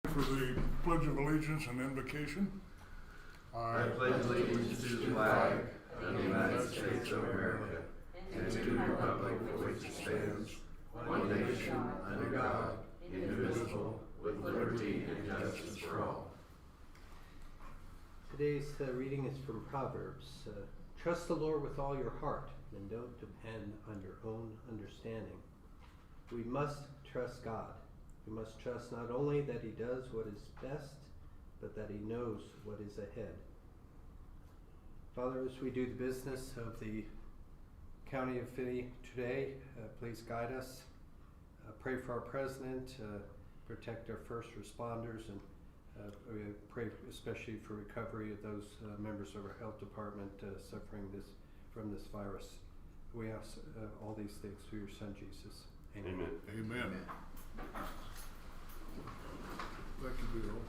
For the Pledge of Allegiance and Invocation. I pledge allegiance to the flag of the United States of America and to the republic for which it stands, one nation, under God, indivisible, with liberty and justice for all. Today's reading is from Proverbs. Trust the Lord with all your heart and don't depend on your own understanding. We must trust God. We must trust not only that He does what is best, but that He knows what is ahead. Father, as we do the business of the County of Finney today, please guide us. Pray for our president, protect our first responders, and we pray especially for recovery of those members of our health department suffering from this virus. We ask all these things through your Son, Jesus. Amen. Amen. Thank you, Bill.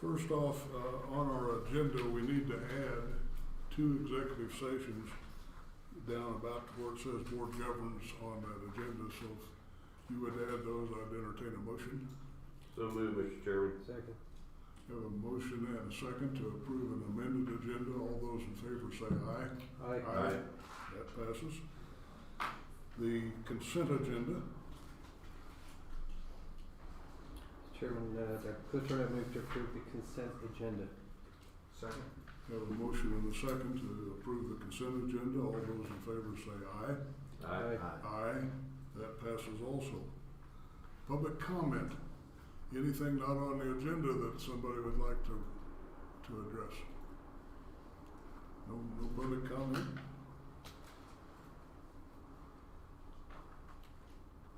First off, on our agenda, we need to add 2 executive sessions down about where it says board governance on that agenda. So if you would add those, I'd entertain a motion. So move, Mr. Chairman. Second. Have a motion and a second to approve an amended agenda. All those in favor say aye. Aye. Aye. That passes. The consent agenda. Chairman, Dr. Clifford, I move to approve the consent agenda. Second. Have a motion and a second to approve the consent agenda. All those in favor say aye. Aye. Aye. That passes also. Public comment. Anything not on the agenda that somebody would like to address? No public comment?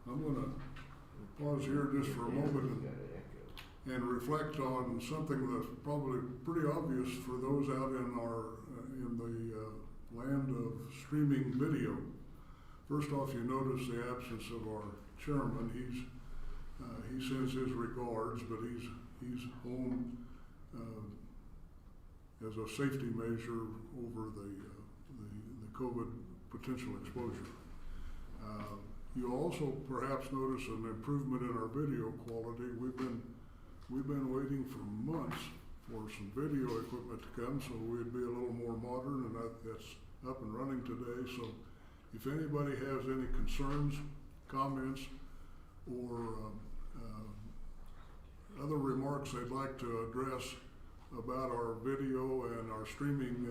I'm going to pause here just for a moment and reflect on something that's probably pretty obvious for those out in the land of streaming video. First off, you notice the absence of our chairman. He sends his regards, but he's home as a safety measure over the COVID potential exposure. You also perhaps notice an improvement in our video quality. We've been waiting for months for some video equipment to come, so we'd be a little more modern, and that's up and running today. So if anybody has any concerns, comments, or other remarks they'd like to address about our video and our streaming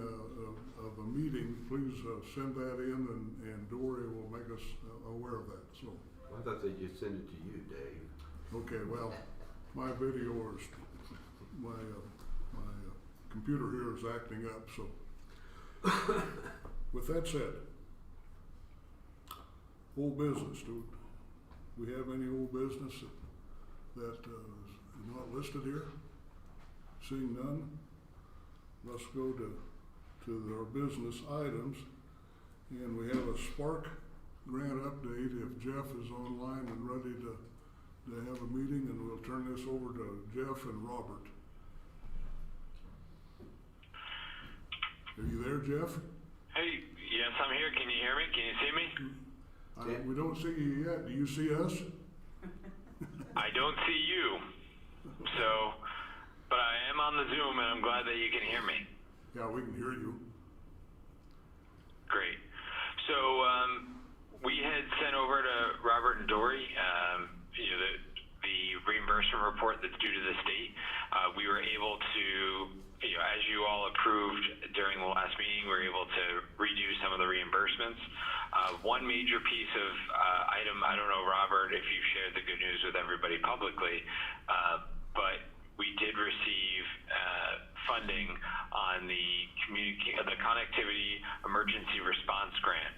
of a meeting, please send that in, and Dory will make us aware of that. So I thought they just sent it to you, Dave. okay, well, my video is my computer here is acting up. So with that said, old business. Do we have any old business that is not listed here? Seeing none, let's go to our business items, and we have a Spark grant update. If Jeff is online and ready to have a meeting, and we'll turn this over to Jeff and Robert. Are you there, Jeff? Hey, yes, I'm here. Can you hear me? Can you see me? We don't see you yet. Do you see us? I don't see you. So, but I am on the Zoom, and I'm glad that you can hear me. Yeah, we can hear you. Great. So, we had sent over to Robert and Dory, the reimbursement report that's due to the state. We were able to, as you all approved during the last meeting, we were able to redo some of the reimbursements. One major piece of item, I don't know, Robert, if you've shared the good news with everybody publicly, but we did receive funding on the Connectivity Emergency Response Grant,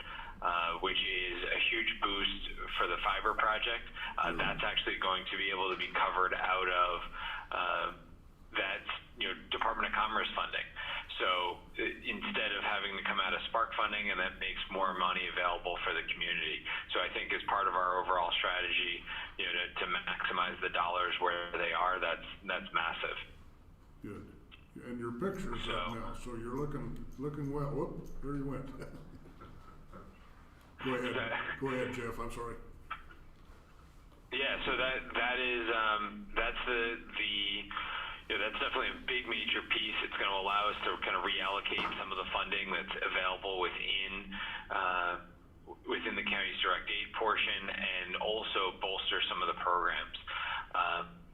which is a huge boost for the fiber project. That's actually going to be able to be covered out of Department of Commerce funding. So instead of having to come out of Spark funding, and that makes more money available for the community. So I think as part of our overall strategy, to maximize the dollars where they are, that's massive. Good. And your picture's up now, so you're looking well. Whoop, there you went. Go ahead, Jeff, I'm sorry. Yeah, so that is that's that's definitely a big major piece. It's going to allow us to kind of reallocate some of the funding that's available within the county's direct aid portion, and also bolster some of the programs.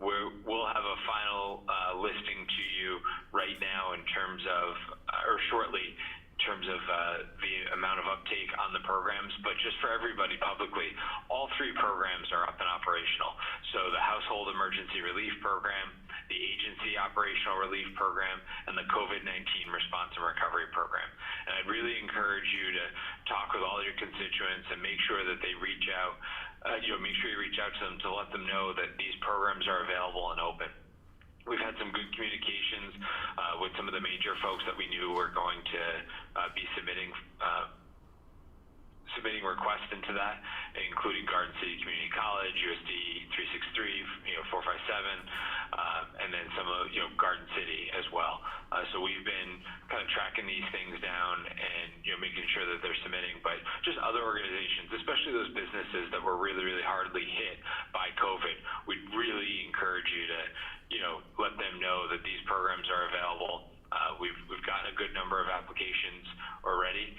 We'll have a final listing to you right now in terms of, or shortly, in terms of the amount of uptake on the programs, but just for everybody publicly, all three programs are up and operational. So the Household Emergency Relief Program, the Agency Operational Relief Program, and the COVID-19 Response and Recovery Program. And I'd really encourage you to talk with all your constituents and make sure that they reach out, make sure you reach out to them to let them know that these programs are available and open. We've had some good communications with some of the major folks that we knew were going to be submitting requests into that, including Garden City Community College, USD 363, 457, and then some of Garden City as well. So we've been kind of tracking these things down and making sure that they're submitting. But just other organizations, especially those businesses that were really, really hardly hit by COVID, we'd really encourage you to let them know that these programs are available. We've gotten a good number of applications already,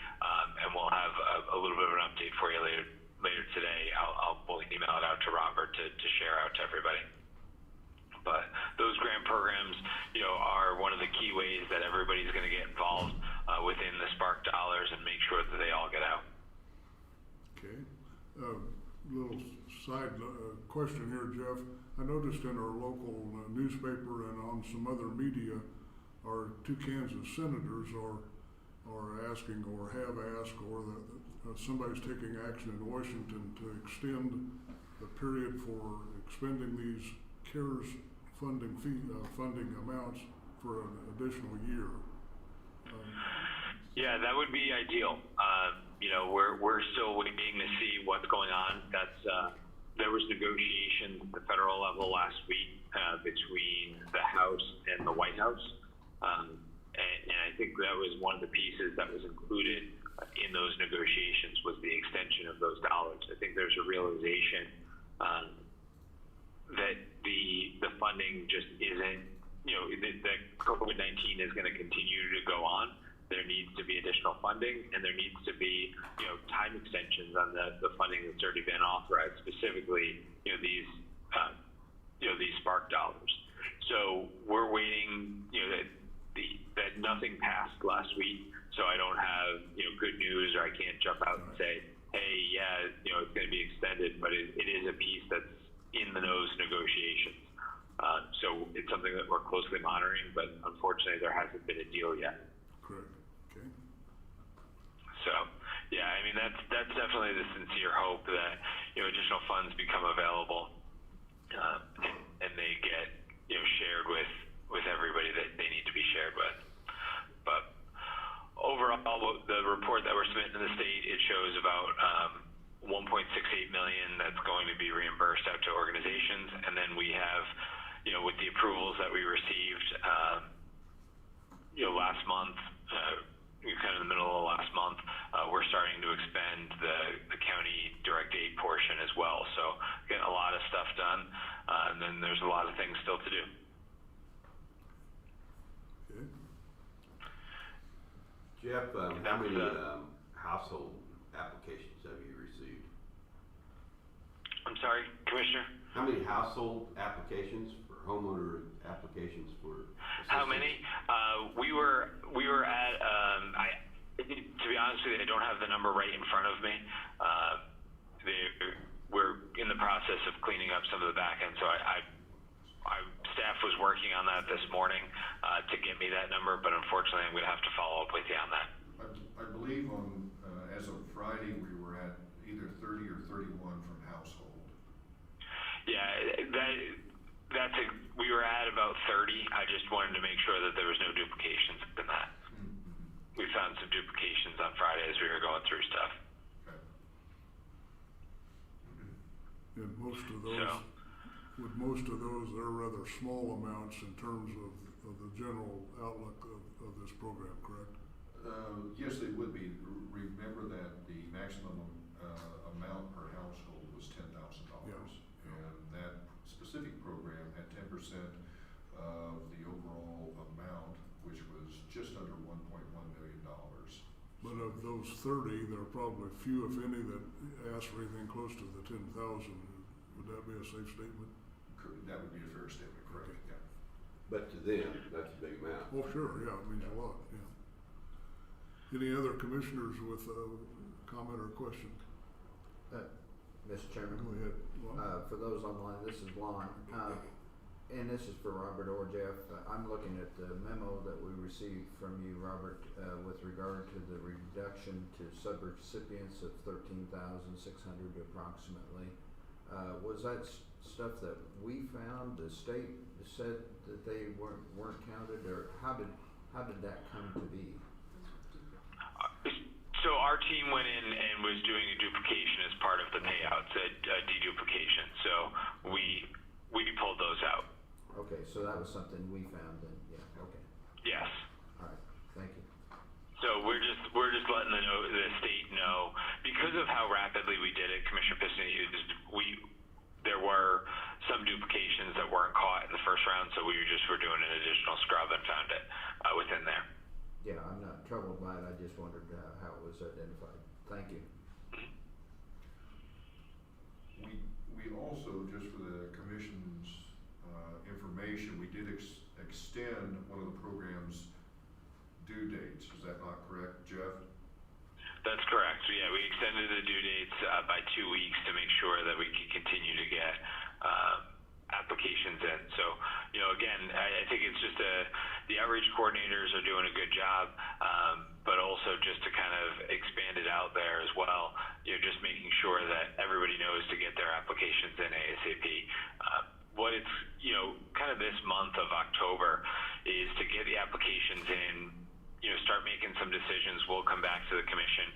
and we'll have a little bit of an update for you later today. We'll email it out to Robert to share out to everybody. But those grant programs, are one of the key ways that everybody's going to get involved within the Spark dollars and make sure that they all get out. Okay. Little side question here, Jeff. I noticed in our local newspaper and on some other media, our two Kansas senators are asking or have asked, or that somebody's taking action in Washington to extend the period for expending these CARES funding amounts for an additional year. Yeah, that would be ideal. We're still waiting to see what's going on. There was negotiations at the federal level last week between the House and the White House. And I think that was one of the pieces that was included in those negotiations was the extension of those dollars. I think there's a realization that the funding just isn't, that COVID-19 is going to continue to go on. There needs to be additional funding, and there needs to be, time extensions on the funding that's already been authorized, specifically, these Spark dollars. So we're waiting, that nothing passed last week, so I don't have, good news, or I can't jump out and say, hey, yeah, it's going to be extended, but it is a piece that's in those negotiations. So it's something that we're closely monitoring, but unfortunately there hasn't been a deal yet. Correct. Okay. So, yeah, I mean, that's definitely the sincere hope that, additional funds become available, and they get, shared with everybody that they need to be shared with. But overall, the report that we're submitting to the state, it shows about $1.68 million that's going to be reimbursed out to organizations, and then we have, with the approvals that we received, last month, kind of in the middle of last month, we're starting to expend the county direct aid portion as well. So getting a lot of stuff done, and then there's a lot of things still to do. Okay. Jeff, how many household applications have you received? I'm sorry, Commissioner? How many household applications for homeowner applications for assistance? How many? We were at, to be honest with you, I don't have the number right in front of me. We're in the process of cleaning up some of the back end, so staff was working on that this morning to get me that number, but unfortunately I'm going to have to follow up with you on that. I believe as of Friday we were at either 30 or 31 from household. Yeah, we were at about 30. I just wanted to make sure that there was no duplications in that. Mm-hmm. We found some duplications on Friday as we were going through stuff. Okay. And most of those, they're rather small amounts in terms of the general outlook of this program, correct? Yes, they would be. Remember that the maximum amount per household was $10,000. Yeah. And that specific program had 10% of the overall amount, which was just under $1.1 million. But of those 30, there are probably few, if any, that ask for anything close to the 10,000. Would that be a safe statement? That would be a fair statement, correct? Okay. Yeah. But to them, that's a big amount. Oh, sure, yeah, it means a lot, yeah. Any other commissioners with a comment or question? Mr. Chairman, Go ahead. Lon. for those online, this is Lon, and this is for Robert or Jeff. I'm looking at the memo that we received from you, Robert, with regard to the reduction to subrecipients of 13,600 approximately. Was that stuff that we found? The state said that they weren't counted, or how did that come to be? So our team went in and was doing a duplication as part of the payouts, a deduplication. So we pulled those out. Okay, so that was something we found then. Yeah. Okay. Yes. All right. Thank you. So we're just letting the state know, because of how rapidly we did it, Commissioner Piston, there were some duplications that weren't caught in the first round, so we were doing an additional scrub and found it within there. Yeah, I'm not troubled by it. I just wondered how it was identified. Thank you. We also, just for the commission's information, we did extend one of the program's due dates. Is that not correct, Jeff? That's correct. So yeah, we extended the due dates by 2 weeks to make sure that we could continue to get applications in. So, again, I think it's just the outreach coordinators are doing a good job, but also just to kind of expand it out there as well, just making sure that everybody knows to get their applications in ASAP. What it's, kind of this month of October is to get the applications in, start making some decisions. We'll come back to the commission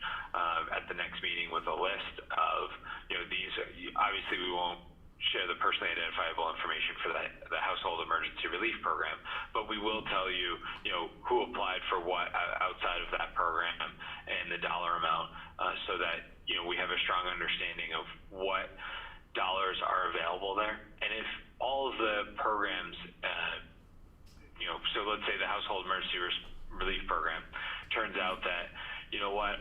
at the next meeting with a list of, these. Obviously, we won't share the personally identifiable information for the Household Emergency Relief Program, but we will tell you, who applied for what outside of that program and the dollar amount, so that we have a strong understanding of what dollars are available there. And if all of the programs, so let's say the Household Emergency Relief Program turns out that,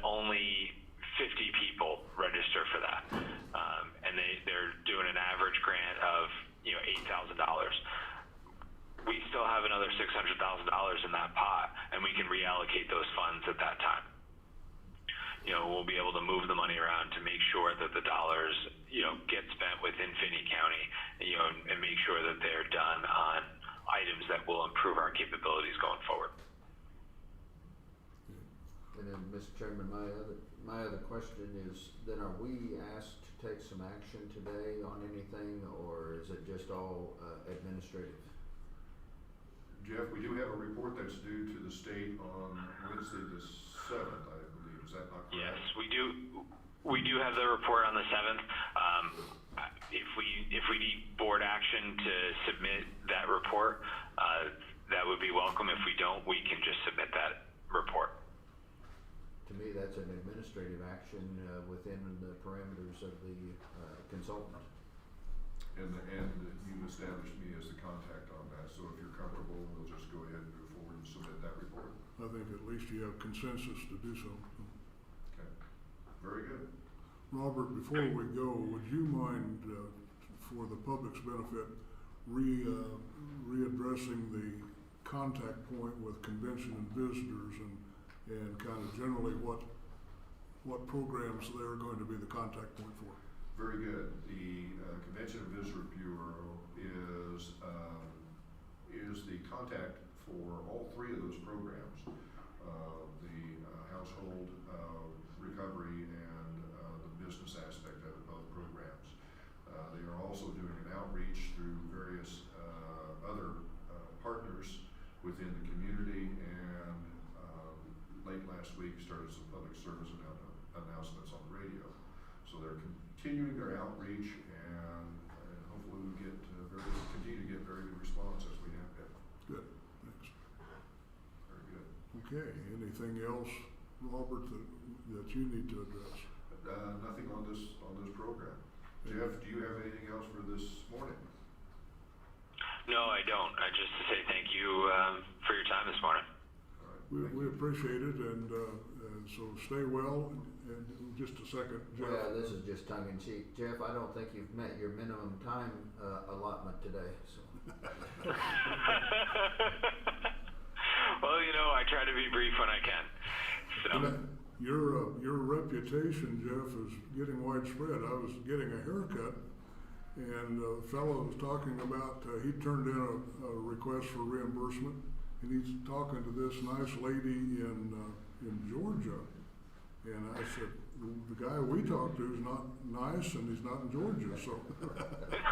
only 50 people register for that, and they're doing an average grant of $8,000. We still have another $600,000 in that pot, and we can reallocate those funds at that time. We'll be able to move the money around to make sure that the dollars get spent within Finney County, and make sure that they're done on items that will improve our capabilities going forward. And then, Mr. Chairman, my other question is, then are we asked to take some action today on anything, or is it just all administrative? Jeff, we do have a report that's due to the state on Wednesday the 7th, I believe. Is that not correct? Yes, we do. We do have the report on the 7th. If we need board action to submit that report, that would be welcome. If we don't, we can just submit that report. To me, that's an administrative action within the parameters of the consultant. And you established me as the contact on that, so if you're comfortable, we'll just go ahead and move forward and submit that report. I think at least you have consensus to do so. Okay, very good. Robert, before we go, would you mind, for the public's benefit, readdressing the contact point with convention and visitors, and kind of generally what programs they're going to be the contact point for? Very good. The Convention and Visitor Bureau is the contact for all three of those programs, the household recovery and the business aspect of both programs. They are also doing an outreach through various other partners within the community, and late last week started some public service announcements on the radio. So they're continuing their outreach, and hopefully we get continue to get very good response as we have been. Good, thanks. Very good. Okay, anything else, Robert, that you need to address? nothing on this program. Jeff, do you have anything else for this morning? No, I don't. Just to say thank you for your time this morning. All right, We appreciate it, and so stay well, and just a second, Jeff. Well, this is just tongue in cheek. Jeff, I don't think you've met your minimum time allotment today, so. Well, I try to be brief when I can. So. Your reputation, Jeff, is getting widespread. I was getting a haircut, and a fellow was talking about, he turned in a request for reimbursement, and he's talking to this nice lady in Georgia. And I said, the guy we talked to is not nice, and he's not in Georgia, so that's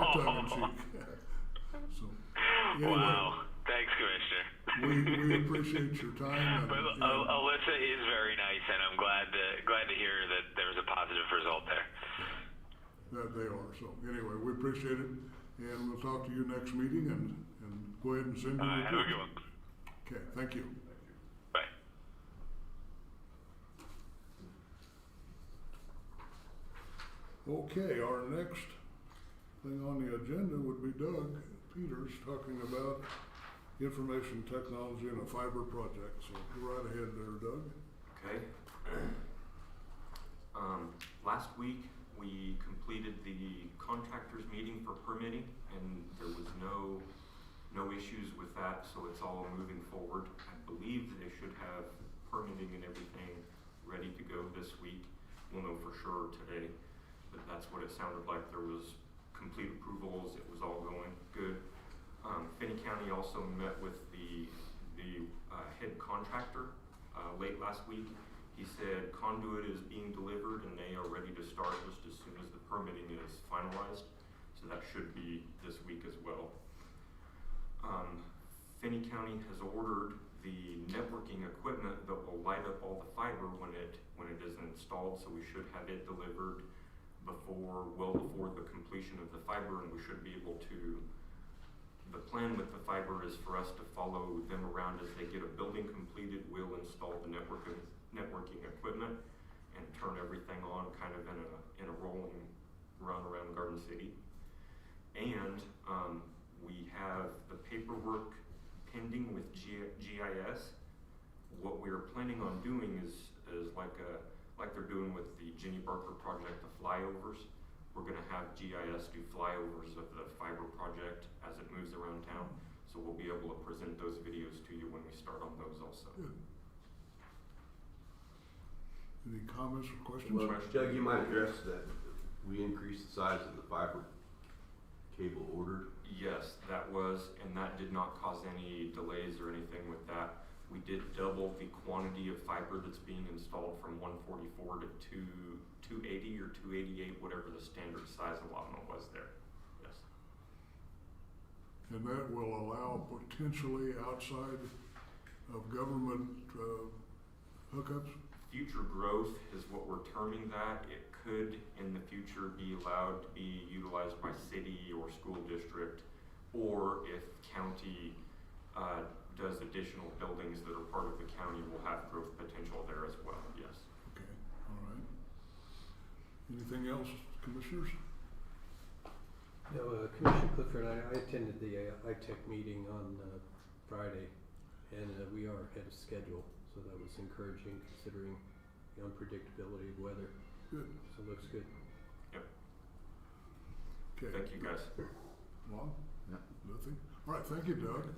my tongue in cheek. So, anyway, wow. Thanks, Commissioner. we appreciate your time. But Alyssa is very nice, and I'm glad to hear that there was a positive result there. That they are. So anyway, we appreciate it, and we'll talk to you next meeting, and go ahead and send your report. Have a good one. Okay, thank you. Bye. Okay, our next thing on the agenda would be Doug Peters talking about information technology and a fiber project. So go right ahead there, Doug. Okay. Last week we completed the contractors meeting for permitting, and there was no issues with that, so it's all moving forward. I believe they should have permitting and everything ready to go this week. We'll know for sure today, but that's what it sounded like. There was complete approvals, it was all going good. Finney County also met with the head contractor late last week. He said conduit is being delivered and they are ready to start just as soon as the permitting is finalized. So that should be this week as well. Finney County has ordered the networking equipment that will light up all the fiber when it is installed. So we should have it delivered well before the completion of the fiber, and we should be able to. The plan with the fiber is for us to follow them around as they get a building completed. We'll install the networking equipment and turn everything on kind of in a rolling run around Garden City. And we have the paperwork pending with GIS. What we're planning on doing is like they're doing with the Jenny Barker project, the flyovers. We're going to have GIS do flyovers of the fiber project as it moves around town. So we'll be able to present those videos to you when we start on those also. Good. Any comments or questions? Well, Doug, you might address that we increased the size of the fiber cable ordered. Yes, that was, and that did not cause any delays or anything with that. We did double the quantity of fiber that's being installed from 144 to 280 or 288, whatever the standard size allotment was there. Yes. And that will allow potentially outside of government hookups? Future growth is what we're terming that. It could in the future be allowed to be utilized by city or school district, or if county does additional buildings that are part of the county, will have growth potential there as well, yes. Okay, all right. Anything else, commissioners? No, Commissioner Clifford, I attended the ITech meeting on Friday, and we are ahead of schedule, so that was encouraging considering the unpredictability of weather. Good. So it looks good. Yep. Okay. Thank you, guys. Lon? No. Nothing? All right, thank you, Doug.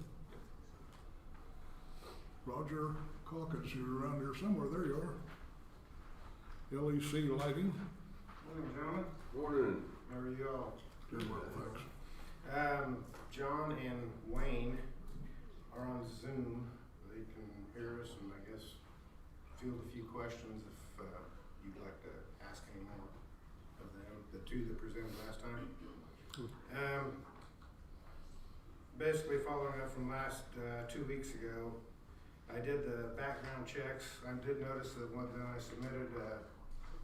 Roger Calkins, you're around here somewhere. There you are. LEC Lighting. Morning, gentlemen. Morning. How are you all? Doing well, thanks. John and Wayne are on Zoom. They can hear us and I guess field a few questions if you'd like to ask any more of them, the two that presented last time. Basically following up from last 2 weeks ago, I did the background checks. I did notice that when I submitted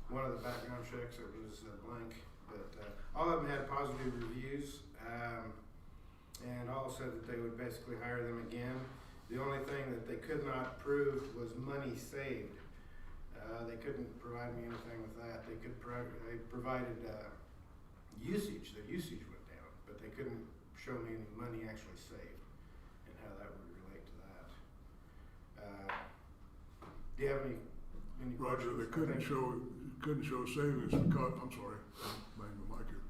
one of the background checks, it was blank, but all of them had positive reviews, and all said that they would basically hire them again. The only thing that they could not prove was money saved. They couldn't provide me anything with that. They provided usage. The usage went down, but they couldn't show me any money actually saved and how that would relate to that. Do you have any Roger, questions? they couldn't show savings because, I'm sorry, bang the mic here.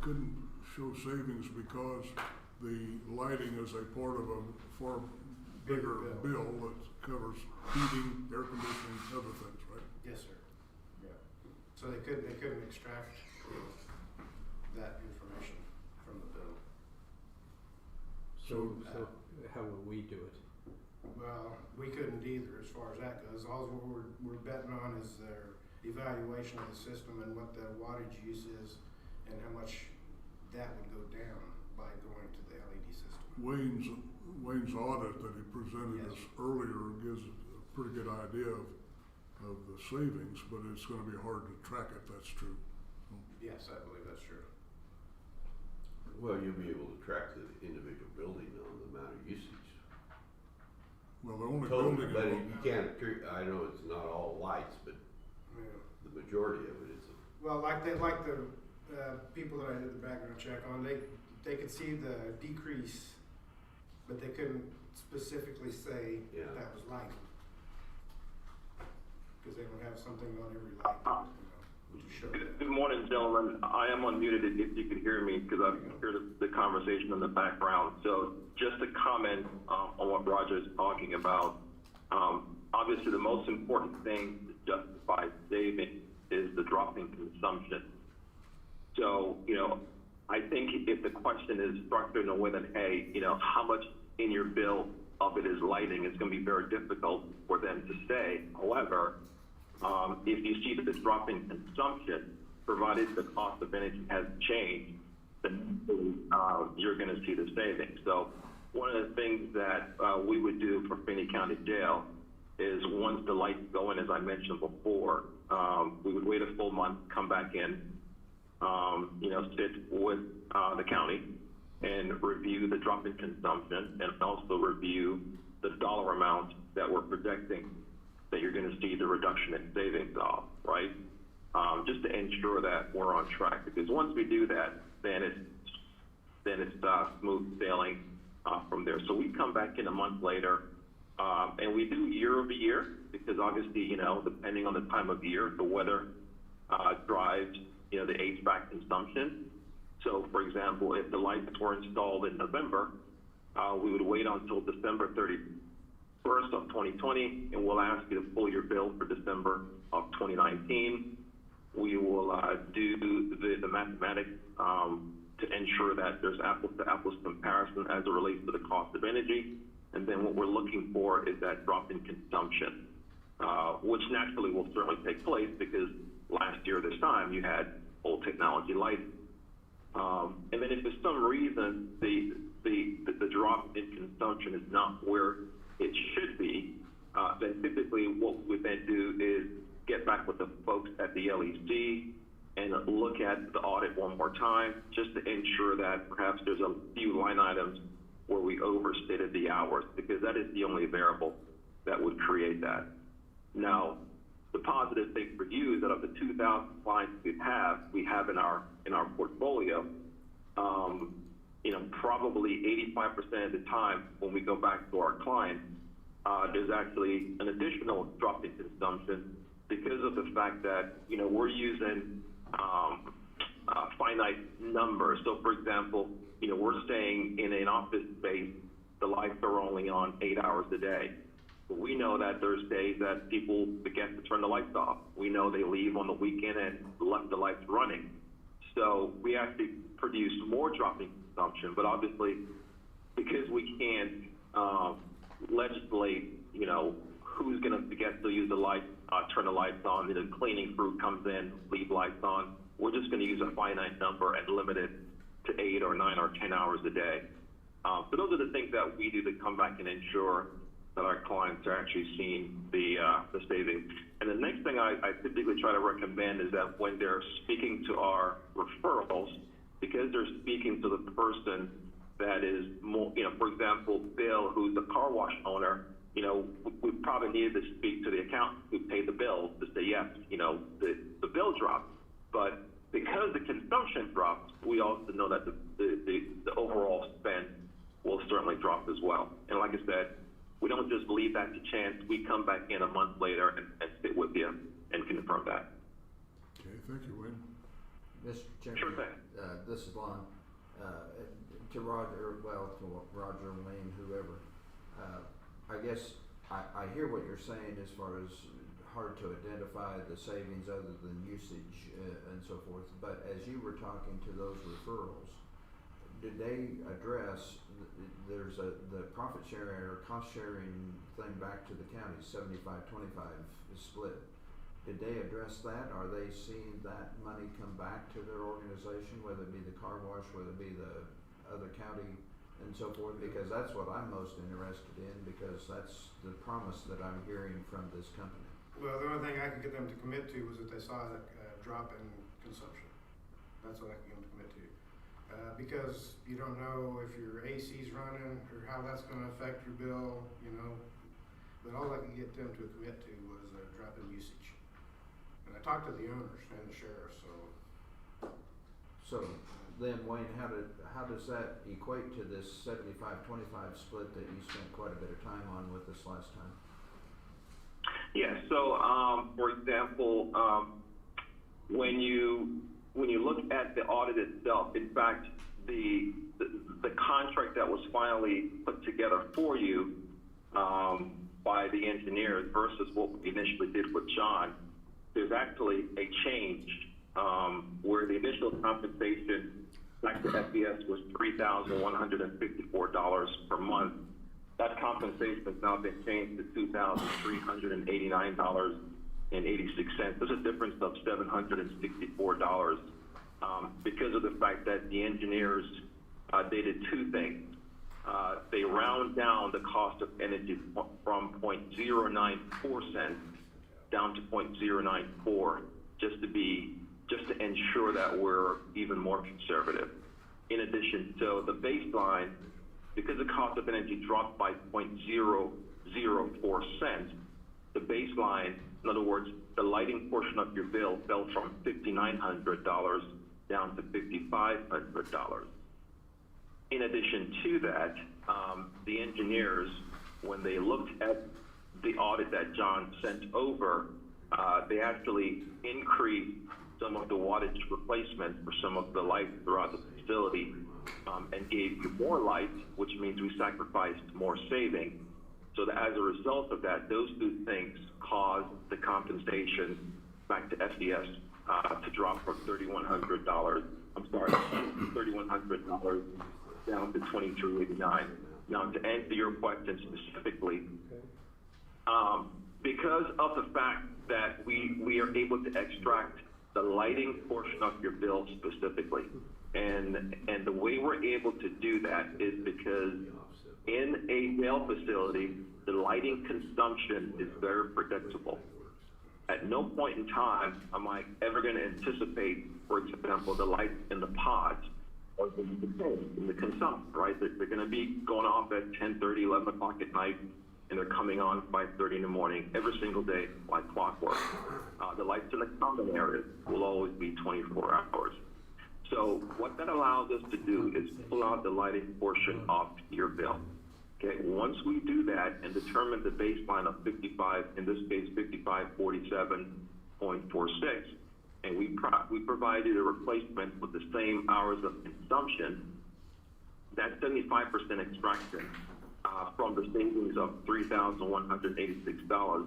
Couldn't show savings because the lighting is a part of a far bigger bill that covers heating, air conditioning, other things, right? Yes, sir. Yeah. So they couldn't extract that information from the bill. So how will we do it? Well, we couldn't either as far as that goes. All we're betting on is their evaluation of the system and what the wattage use is and how much that would go down by going to the LED system. Wayne's audit that he presented us earlier gives a pretty good idea of the savings, but it's going to be hard to track if that's true. Yes, I believe that's true. Well, you'll be able to track the individual building on the amount of usage. Well, the only Totally, building. but you can't, I know it's not all lights, but Yeah. the majority of it is. Well, like the people that I did the background check on, they could see the decrease, but they couldn't specifically say that was light. Because they would have something on every light, to show that. Good morning, gentlemen. I am unmuted if you can hear me because I hear the conversation in the background. So just to comment on what Roger is talking about, obviously the most important thing to justify saving is the drop in consumption. So, I think if the question is structured in a way that, hey, how much in your bill of it is lighting, it's going to be very difficult for them to say. However, if you see the drop in consumption, provided the cost of energy has changed, then you're going to see the savings. So one of the things that we would do for Finney County Jail is once the lights go in, as I mentioned before, we would wait a full month, come back in, sit with the county and review the drop in consumption and also review the dollar amount that we're projecting that you're going to see the reduction in savings of, right? Just to ensure that we're on track, because once we do that, then it's smooth sailing from there. So we come back in a month later, and we do year over year, because obviously, depending on the time of year, the weather drives, the HVAC consumption. So, for example, if the lights were installed in November, we would wait until December 31st of 2020, and we'll ask you to pull your bill for December of 2019. We will do the mathematics to ensure that there's apples-to-apples comparison as it relates to the cost of energy. And then what we're looking for is that drop in consumption, which naturally will certainly take place because last year this time you had old technology lighting. And then if for some reason the drop in consumption is not where it should be, then typically what we then do is get back with the folks at the LEC and look at the audit one more time, just to ensure that perhaps there's a few line items where we overstated the hours, because that is the only variable that would create that. Now, the positive thing for you is that of the 2,000 clients we have in our portfolio, probably 85% of the time when we go back to our clients, there's actually an additional drop in consumption because of the fact that, we're using finite numbers. So for example, we're staying in an office space, the lights are only on 8 hours a day. But we know that there's days that people forget to turn the lights off. We know they leave on the weekend and left the lights running. So we actually produce more drop in consumption, but obviously because we can't legislate, who's going to forget to use the lights, turn the lights on, the cleaning crew comes in, leave lights on. We're just going to use a finite number and limit it to 8 or 9 or 10 hours a day. So those are the things that we do to come back and ensure that our clients are actually seeing the savings. And the next thing I typically try to recommend is that when they're speaking to our referrals, because they're speaking to the person that is more, for example, Bill, who's the car wash owner, we probably needed to speak to the accountant who paid the bill to say, yes, the bill dropped. But because the consumption dropped, we also know that the overall spend will certainly drop as well. And like I said, we don't just leave that to chance. We come back in a month later and sit with you and confirm that. Okay, thank you, Wayne. Mr. Chairman. Sure thing. This is Lon. To Roger, Wayne, whoever. I guess I hear what you're saying as far as hard to identify the savings other than usage and so forth. But as you were talking to those referrals, did they address there's the profit sharing or cost sharing thing back to the county, 75-25 split? Did they address that? Are they seeing that money come back to their organization, whether it be the car wash, whether it be the other county and so forth? Because that's what I'm most interested in, because that's the promise that I'm hearing from this company. Well, the only thing I could get them to commit to was that they saw a drop in consumption. That's what I could get them to commit to. Because you don't know if your AC's running or how that's going to affect your bill, But all I could get them to commit to was a drop in usage. And I talked to the owners and the sheriff, So then, Wayne, how does that equate to this 75-25 split that you spent quite a bit of time on with us last time? Yeah, so for example, when you look at the audit itself, in fact, the contract that was finally put together for you by the engineers versus what we initially did with John, there's actually a change where the initial compensation back to FBS was $3,154 per month. That compensation has now been changed to $2,389.86. There's a difference of $764 because of the fact that the engineers they did two things. They round down the cost of energy from 0.094 cents down to 0.094 just to ensure that we're even more conservative. In addition, so the baseline, because the cost of energy dropped by 0.004 cents, the baseline, in other words, the lighting portion of your bill fell from $5,900 down to $5,500. In addition to that, the engineers, when they looked at the audit that John sent over, they actually increased some of the wattage replacement for some of the lights throughout the facility and gave you more light, which means we sacrificed more saving. So that as a result of that, those two things caused the compensation back to FDS to drop from $3,100 down to $2,389. Now, to answer your question specifically, because of the fact that we are able to extract the lighting portion of your bill specifically, and the way we're able to do that is because in a jail facility, the lighting consumption is very predictable. At no point in time am I ever going to anticipate, for example, the lights in the pods or in the consumption, right? They're going to be going off at 10:30, 11 o'clock at night, and they're coming on 5:30 in the morning every single day like clockwork. The lights in the common areas will always be 24 hours. So what that allows us to do is pull out the lighting portion off your bill. Okay, once we do that and determine the baseline of 55, in this case 5547.46, and we provided a replacement with the same hours of consumption, that's 75% extraction from the savings of $3,186.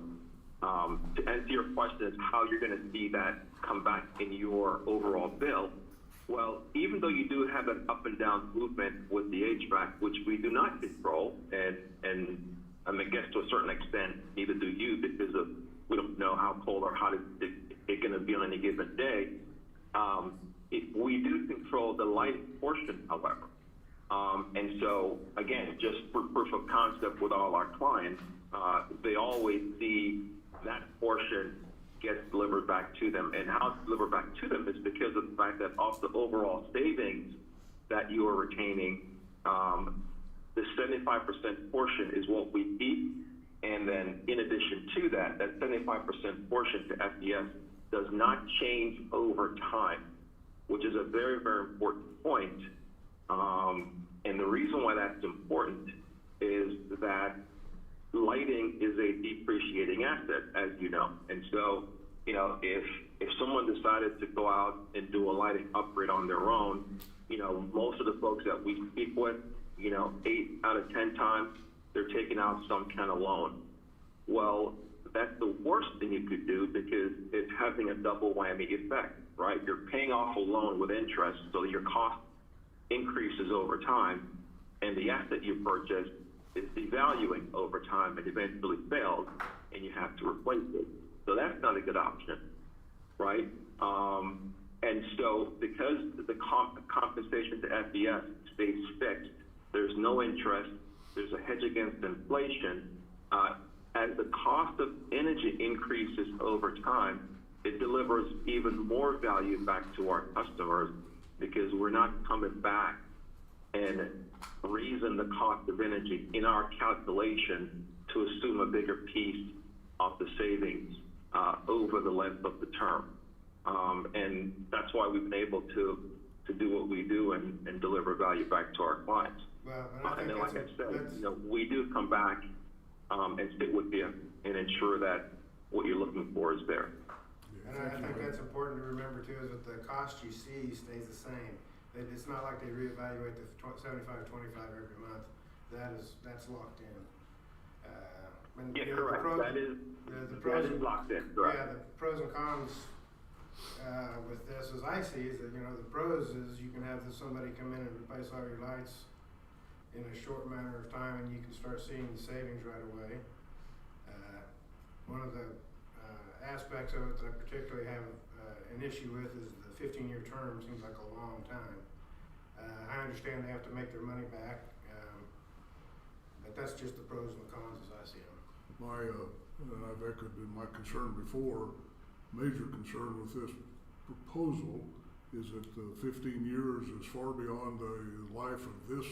To answer your question is how you're going to see that come back in your overall bill. Well, even though you do have an up and down movement with the HVAC, which we do not control, and I guess to a certain extent, neither do you, because we don't know how cold or hot it's going to be on any given day. We do control the lighting portion, however. And so, again, just for proof of concept with all our clients, they always see that portion gets delivered back to them. And how it's delivered back to them is because of the fact that off the overall savings that you are retaining, the 75% portion is what we keep, And then in addition to that, that 75% portion to FDS does not change over time, which is a very, very important point. And the reason why that's important is that lighting is a depreciating asset, as you know. And so, you know, if someone decided to go out and do a lighting upgrade on their own, you know, most of the folks that we speak with, you know, 8 out of 10 times, they're taking out some kind of loan. Well, that's the worst thing you could do because it's having a double whammy effect, right? You're paying off a loan with interest so that your cost increases over time, and the asset you purchased is devaluing over time and eventually fails, and you have to replace it. So that's not a good option, right? And so because the compensation to FDS stays fixed, there's no interest, there's a hedge against inflation. As the cost of energy increases over time, it delivers even more value back to our customers because we're not coming back and raising the cost of energy in our calculation to assume a bigger piece of the savings over the length of the term. And that's why we've been able to do what we do and deliver value back to our clients. Well, and I think And like I that's, said, you know, we do come back and sit with you and ensure that what you're looking for is there. and I think that's important to remember too, is that the cost you see stays the same. It's not like they reevaluate the 75-25 every month. That's locked in. And Yeah, the correct. pros, That is locked in. Correct. yeah, the pros and cons with this, as I see, is that, you know, the pros is you can have somebody come in and replace all your lights in a short manner of time, and you can start seeing the savings right away. One of the aspects of it that I particularly have an issue with is the 15-year term seems like a long time. I understand they have to make their money back, but that's just the pros and the cons as I see them. And I've echoed in my concern before, major concern with this proposal is that the 15 years is far beyond the life of this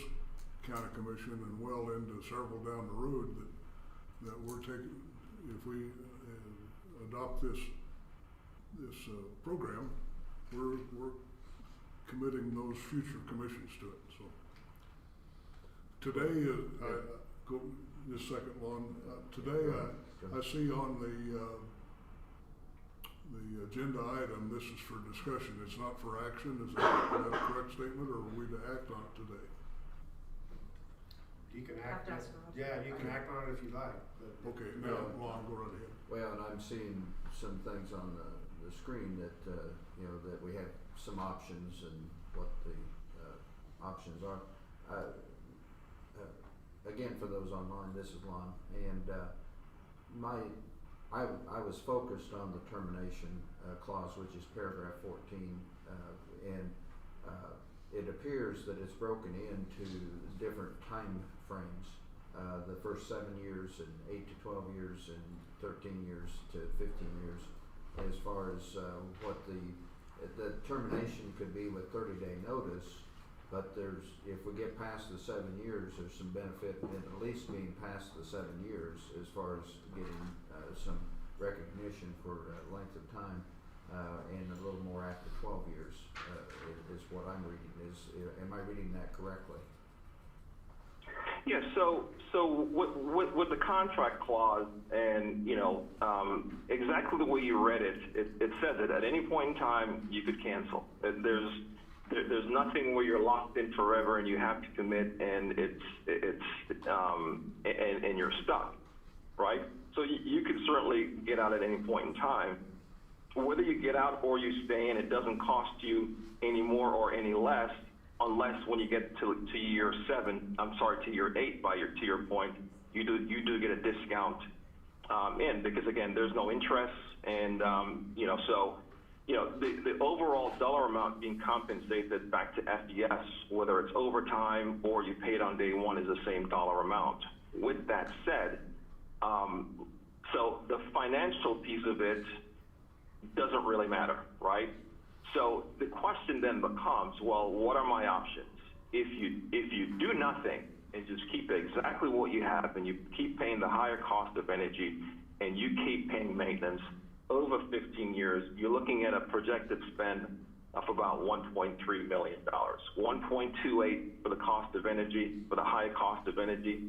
county commission and well into several down the road that we're taking. If we adopt this program, we're committing those future commissions to it. So today, go this second one. Today, I see on the agenda item, this is for discussion. It's not for action. Is that a correct statement, or are we to act on it today? You can act on it. Yeah, you can act on it if you like. But Okay, now, Lon, go right ahead. Well, and I'm seeing some things on the screen that, you know, that we have some options and what the options are. Again, for those online, this is Lon, and I was focused on the termination clause, which is paragraph 14, and it appears that it's broken into different time frames. The first 7 years and 8 to 12 years and 13 years to 15 years, as far as what the termination could be with 30-day notice. But if we get past the 7 years, there's some benefit in at least being past the 7 years as far as getting some recognition for length of time, and a little more after 12 years is what I'm reading. Am I reading that correctly? Yeah, so with the contract clause, and you know, exactly the way you read it, it says that at any point in time you could cancel. There's nothing where you're locked in forever and you have to commit, and and you're stuck, right? So you could certainly get out at any point in time. Whether you get out or you stay in, it doesn't cost you any more or any less, unless when you get to year 7, to year 8, to your point, you do get a discount because again, there's no interest, and the overall dollar amount being compensated back to FDS, whether it's overtime or you paid on day 1, is the same dollar amount. With that said, so the financial piece of it doesn't really matter, right? So the question then becomes, well, what are my options? If you do nothing and just keep exactly what you have, and you keep paying the higher cost of energy, and you keep paying maintenance over 15 years, you're looking at a projected spend of about $1.3 million. 1.28 for the cost of energy, for the high cost of energy,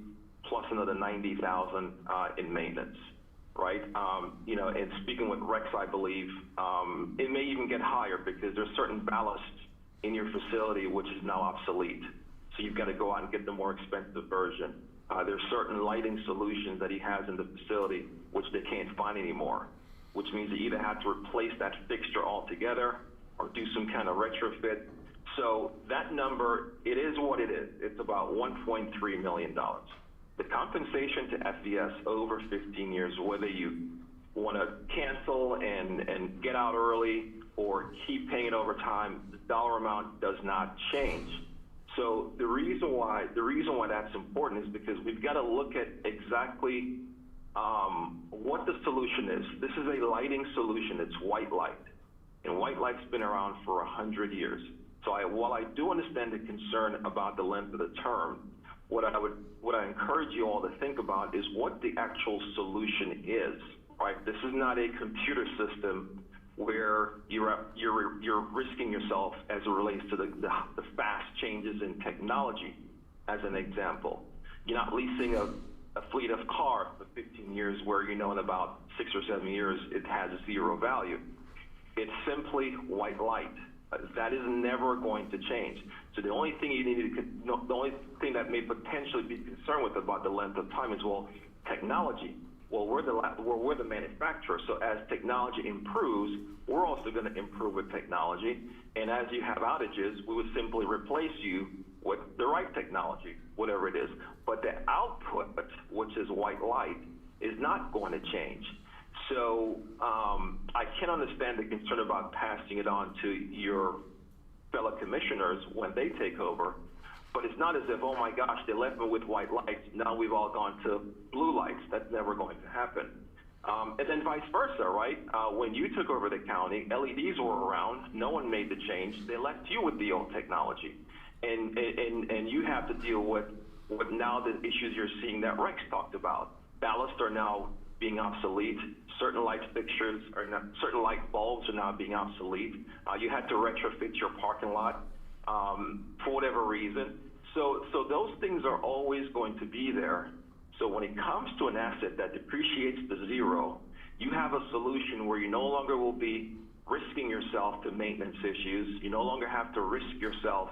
plus another $90,000 in maintenance, right? You know, and speaking with Rex, I believe it may even get higher because there's certain ballast in your facility which is now obsolete. So you've got to go out and get the more expensive version. There's certain lighting solutions that he has in the facility which they can't find anymore, which means you either have to replace that fixture altogether or do some kind of retrofit. So that number, it is what it is. It's about $1.3 million. The compensation to FES over 15 years, whether you want to cancel and get out early or keep paying it over time, the dollar amount does not change. So the reason why that's important is because we've got to look at exactly what the solution is. This is a lighting solution. It's white light, and white light's been around for 100 years. So while I do understand the concern about the length of the term, what I encourage you all to think about is what the actual solution is, right? This is not a computer system where you're risking yourself as it relates to the fast changes in technology, as an example. You're not leasing a fleet of cars for 15 years where you know in about 6 or 7 years it has zero value. It's simply white light. That is never going to change. So the only thing you need to, the only thing that may potentially be concerned with about the length of time is, well, technology. Well, we're the manufacturer, so as technology improves, we're also going to improve with technology. And as you have outages, we would simply replace you with the right technology, whatever it is. But the output, which is white light, is not going to change. So I can understand the concern about passing it on to your fellow commissioners when they take over, but it's not as if, oh my gosh, they left me with white lights, now we've all gone to blue lights. That's never going to happen. And then vice versa, right? When you took over the county, LEDs were around, no one made the change, they left you with the old technology. And you have to deal with now the issues you're seeing that Rex talked about. Ballasts are now being obsolete. Certain light fixtures are not, certain light bulbs are now being obsolete. You had to retrofit your parking lot for whatever reason. So those things are always going to be there. So when it comes to an asset that depreciates to zero, you have a solution where you no longer will be risking yourself to maintenance issues. You no longer have to risk yourself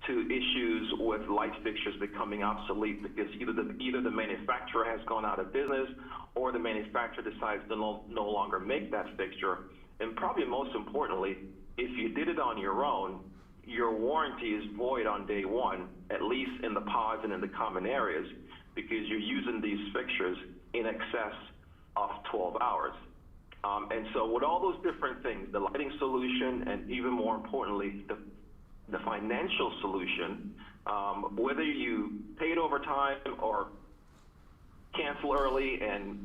to issues with light fixtures becoming obsolete because either the manufacturer has gone out of business or the manufacturer decides to no longer make that fixture. And probably most importantly, if you did it on your own, your warranty is void on day one, at least in the pods and in the common areas, because you're using these fixtures in excess of 12 hours. And so with all those different things, the lighting solution and even more importantly, the financial solution, whether you pay it over time or cancel early and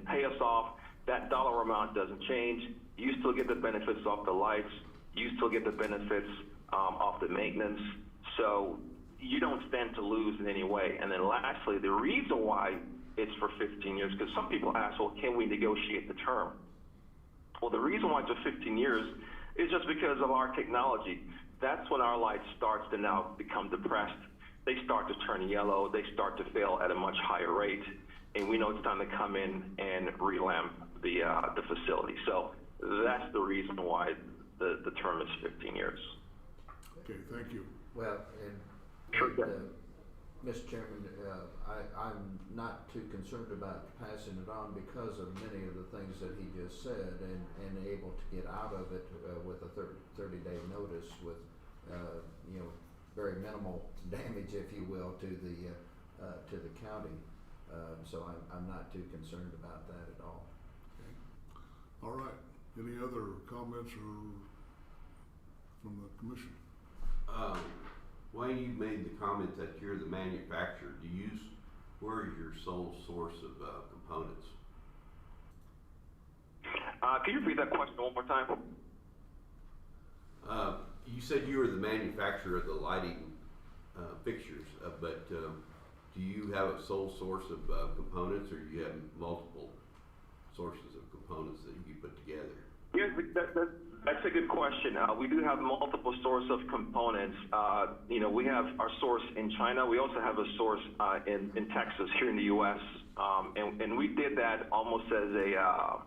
pay us off, that dollar amount doesn't change. You still get the benefits of the lights. You still get the benefits of the maintenance. So you don't stand to lose in any way. And then lastly, the reason why it's for 15 years, because some people ask, well, can we negotiate the term? Well, the reason why it's for 15 years is just because of our technology. That's when our lights starts to now become depressed. They start to turn yellow. They start to fail at a much higher rate. And we know it's time to come in and relamp the facility. So that's the reason why the term is 15 years. Okay, thank you. Well, Sure. Mr. Chairman, I'm not too concerned about passing it on because of many of the things that he just said and able to get out of it with a 30-day notice with, very minimal damage, if you will, to the county. So I'm not too concerned about that at all. Okay. All right. Any other comments or from the commission? Wayne, you made the comment that you're the manufacturer. Where is your sole source of components? Can you repeat that question one more time? You said you were the manufacturer of the lighting fixtures, but do you have a sole source of components, or do you have multiple sources of components that you put together? Yes, that's a good question. We do have multiple sources of components. We have our source in China. We also have a source in Texas, here in the U.S. And we did that almost as a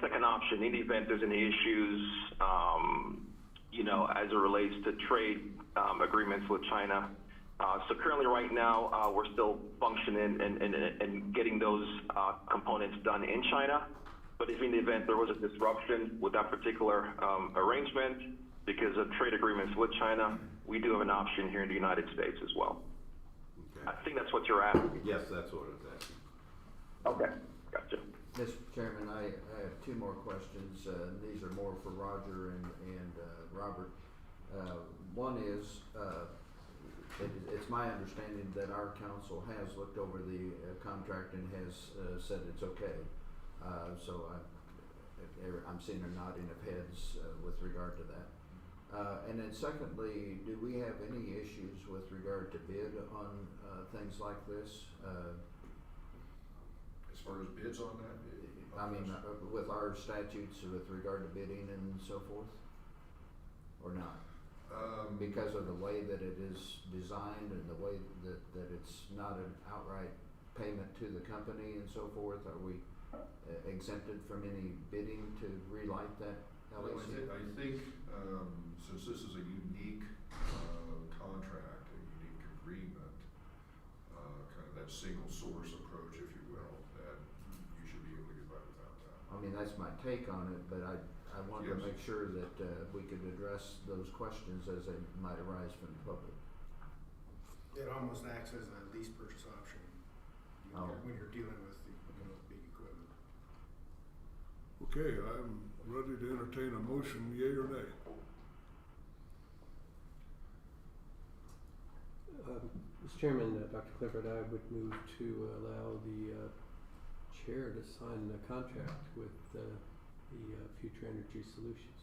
second option in the event there's any issues, as it relates to trade agreements with China. So currently, right now, we're still functioning and getting those components done in China. But if in the event there was a disruption with that particular arrangement because of trade agreements with China, we do have an option here in the United States as well. Okay. I think that's what you're asking. Yes, that's what I was asking. Okay, gotcha. Mr. Chairman, I have two more questions. These are more for Roger and Robert. One is, it's my understanding that our council has looked over the contract and has said it's okay. So I'm seeing a nodding of heads with regard to that. And then secondly, do we have any issues with regard to bid on things like this? As far as bids on that? With our statutes with regard to bidding and so forth, or not? Because of the way that it is designed and the way that it's not an outright payment to the company and so forth, are we exempted from any bidding to relight that LEC? Well, I think since this is a unique contract, a unique agreement, kind of that single source approach, if you will, that you should be able to get by without that. I mean, that's my take on it, but I wanted to Yes. make sure that we could address those questions as they might arise from the public. It almost acts as a lease purchase option when you're dealing with the big equipment. Okay, I'm ready to entertain a motion, yea or nay. Mr. Chairman, Dr. Clifford, I would move to allow the chair to sign the contract with the Future Energy Solutions.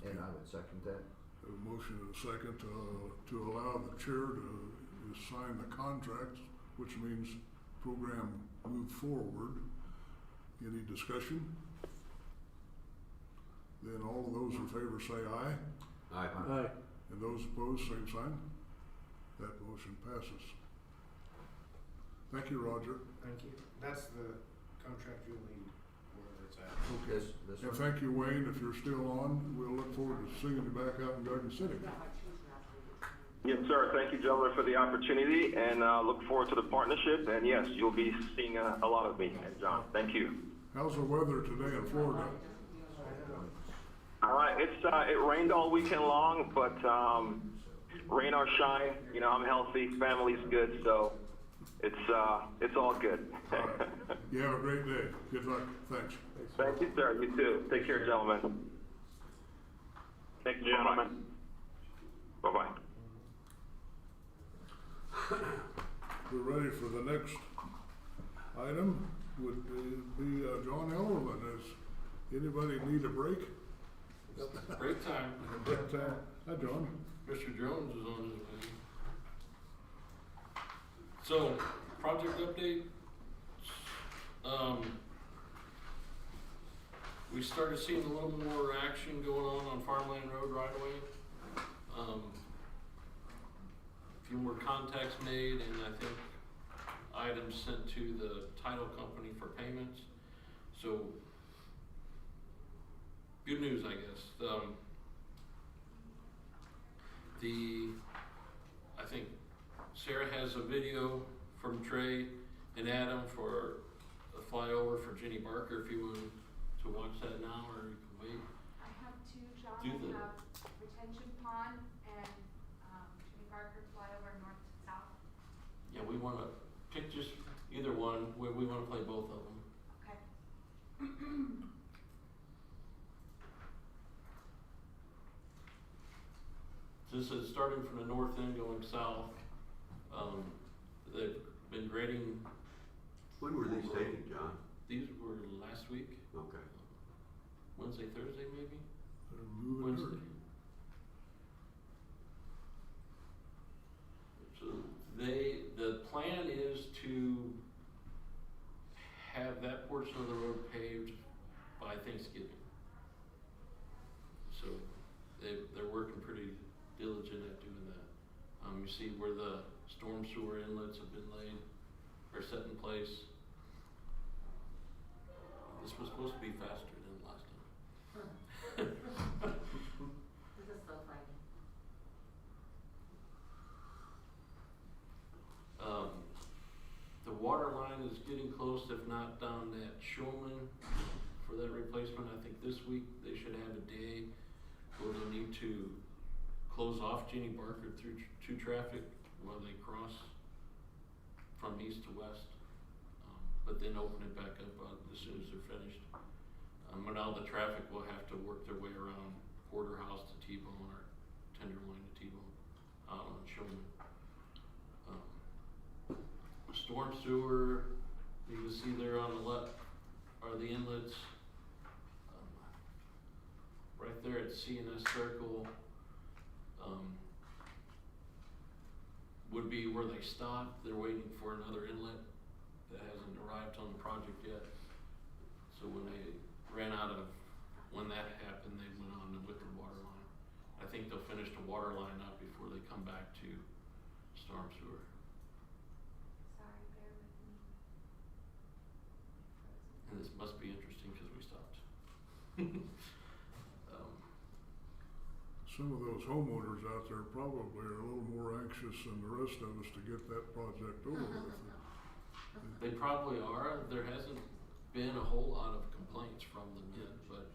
And I would second that. A motion and a second to allow the chair to sign the contract, which means program move forward. Any discussion? Then all of those in favor say aye. Aye. Aye. And those opposed, same sign. That motion passes. Thank you, Roger. Thank you. That's the contract you'll need, wherever it's at. Okay. This And one? thank you, Wayne. If you're still on, we'll look forward to seeing you back out in Garden City. Yes, sir. Thank you, gentlemen, for the opportunity, and look forward to the partnership. And yes, you'll be seeing a lot of me and John. Thank you. How's the weather today in Florida? All right, it rained all weekend long, but rain or shine, I'm healthy, family's good, so it's all good. All right. You have a great day. Good luck. Thanks. Thank you, sir. You too. Take care, gentlemen. Thank you, gentlemen. Bye-bye. We're ready for the next item. Would be John Ellerman. Does anybody need a break? Break time. Hi, John. Mr. Jones is on his way. So, project update. We started seeing a little more action going on Farmland Road right away. A few more contacts made, and I think items sent to the title company for payments. So, good news, I guess. I think Sarah has a video from Trey and Adam for a flyover for Jenny Barker, if you want to watch that now, or you can wait. I have two, John. Do I the- have Retention Pond and Jimmy Barker flyover north to south. Yeah, we wanna pick just either one, we wanna play both of them. Okay. This is starting from the north end going south. They've been grading, When were these taken, John? these were last week, Okay. Wednesday, Thursday maybe? They're moving Wednesday. dirt. see where the storm sewer inlets have been laid, or set in place. This was supposed to be faster than last time. This is so funny. The water line is getting close, if not down at Shulman for that replacement. I think this week they should have a day where they'll need to close off Jenny Barker to traffic while they cross from east to west. But then open it back up as soon as they're finished. But now the traffic will have to work their way around Porterhouse to T-Bone or Tenderloin to T-Bone out on Shulman. Storm sewer, you can see there on the left are the inlets. Right there at CNS Circle would be where they stop. They're waiting for another inlet that hasn't arrived on the project yet. So when they ran out of, when that happened, they went on with the water line. I think they'll finish the water line up before they come back to storm sewer. Sorry, bear with me. And this must be interesting because we stopped. Some of those homeowners out there probably are a little more anxious than the rest of us to get that project over with. They probably are. There hasn't been a whole lot of complaints from them yet, but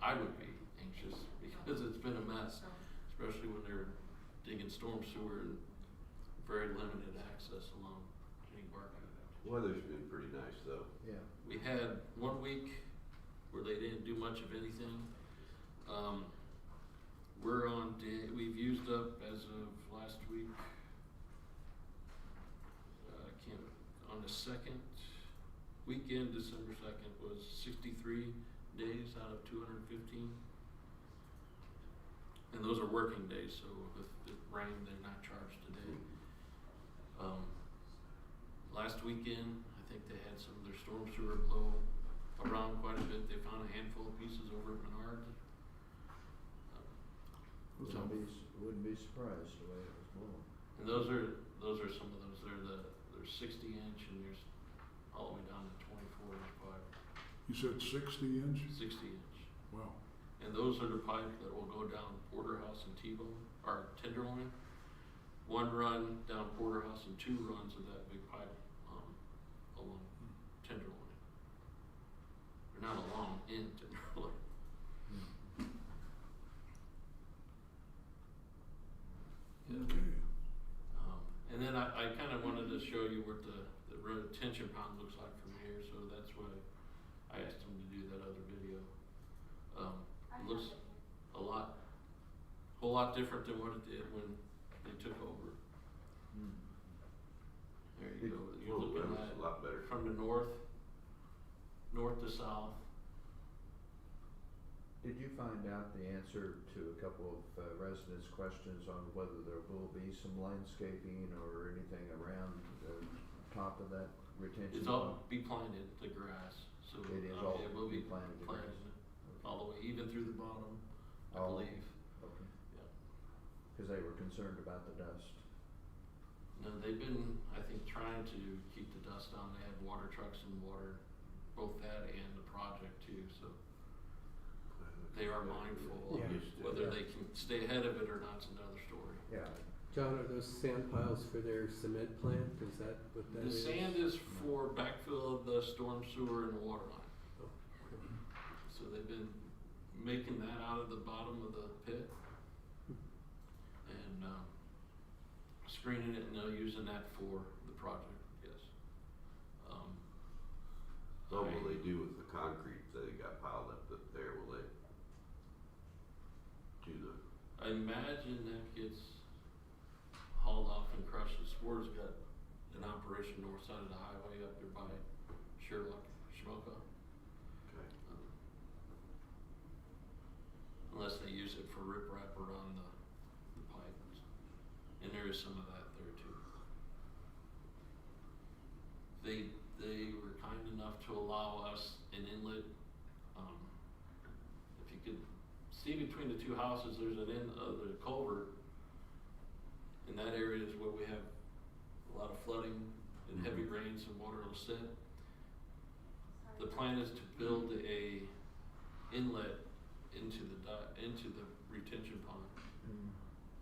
I would be anxious because it's been a mess, especially when they're digging storm sewer and very limited access along Jenny Barker. Weather's been pretty nice though. Yeah. We had 1 week where they didn't do much of anything. We're on day, we've used up as of last week, on the second weekend, December 2nd, was 63 days out of 215. And those are working days, so if it rained, they're not charged today. Last weekend, I think they had some of their storm sewer blow around quite a bit. They found a handful of pieces over at Menards. Wouldn't be surprised the way it was blown. And those are some of those. They're 60 inch and there's all the way down to 24 inch pipe. You said 60 inch? 60 inch. Wow. And those are the pipe that will go down Porterhouse and T-Bone, or Tenderloin. 1 run down Porterhouse and 2 runs of that big pipe along Tenderloin. They're not along in Tenderloin. Okay. And then I kind of wanted to show you what the retention pond looks like from here, so that's why I asked him to do that other video. It looks a whole lot different than what it did when they took over. There you go. You're looking at a lot better. From the north to south. Did you find out the answer to a couple of residents' questions on whether there will be some landscaping or anything around the top of that retention? It's all be planted to grass, so It is all it will be planted to grass. all the way, even through the bottom, I believe. Okay. Yeah. Because they were concerned about the dust. No, they've been, I think, trying to keep the dust down. They had water trucks and water, both that and the project too, so they are mindful. Yeah. Whether they can stay ahead of it or not is another story. Yeah. John, are those sand piles for their cement plant? Is that what that The is? sand is for backfill of the storm sewer and the water line. Oh. So they've been making that out of the bottom of the pit and screening it and using that for the project, yes. What will they do with the concrete that they got piled up there? Will they do the? I imagine that gets hauled off and crushed. The Spores got an operation north side of the highway up there by Sherlock, Schmoka. Okay. Unless they use it for riprap around the pipes. And there is some of that there too. They were kind enough to allow us an inlet. If you could see between the two houses, there's the culvert in that area is where we have a lot of flooding and heavy rains and water will sit. The plan is to build a inlet into the retention pond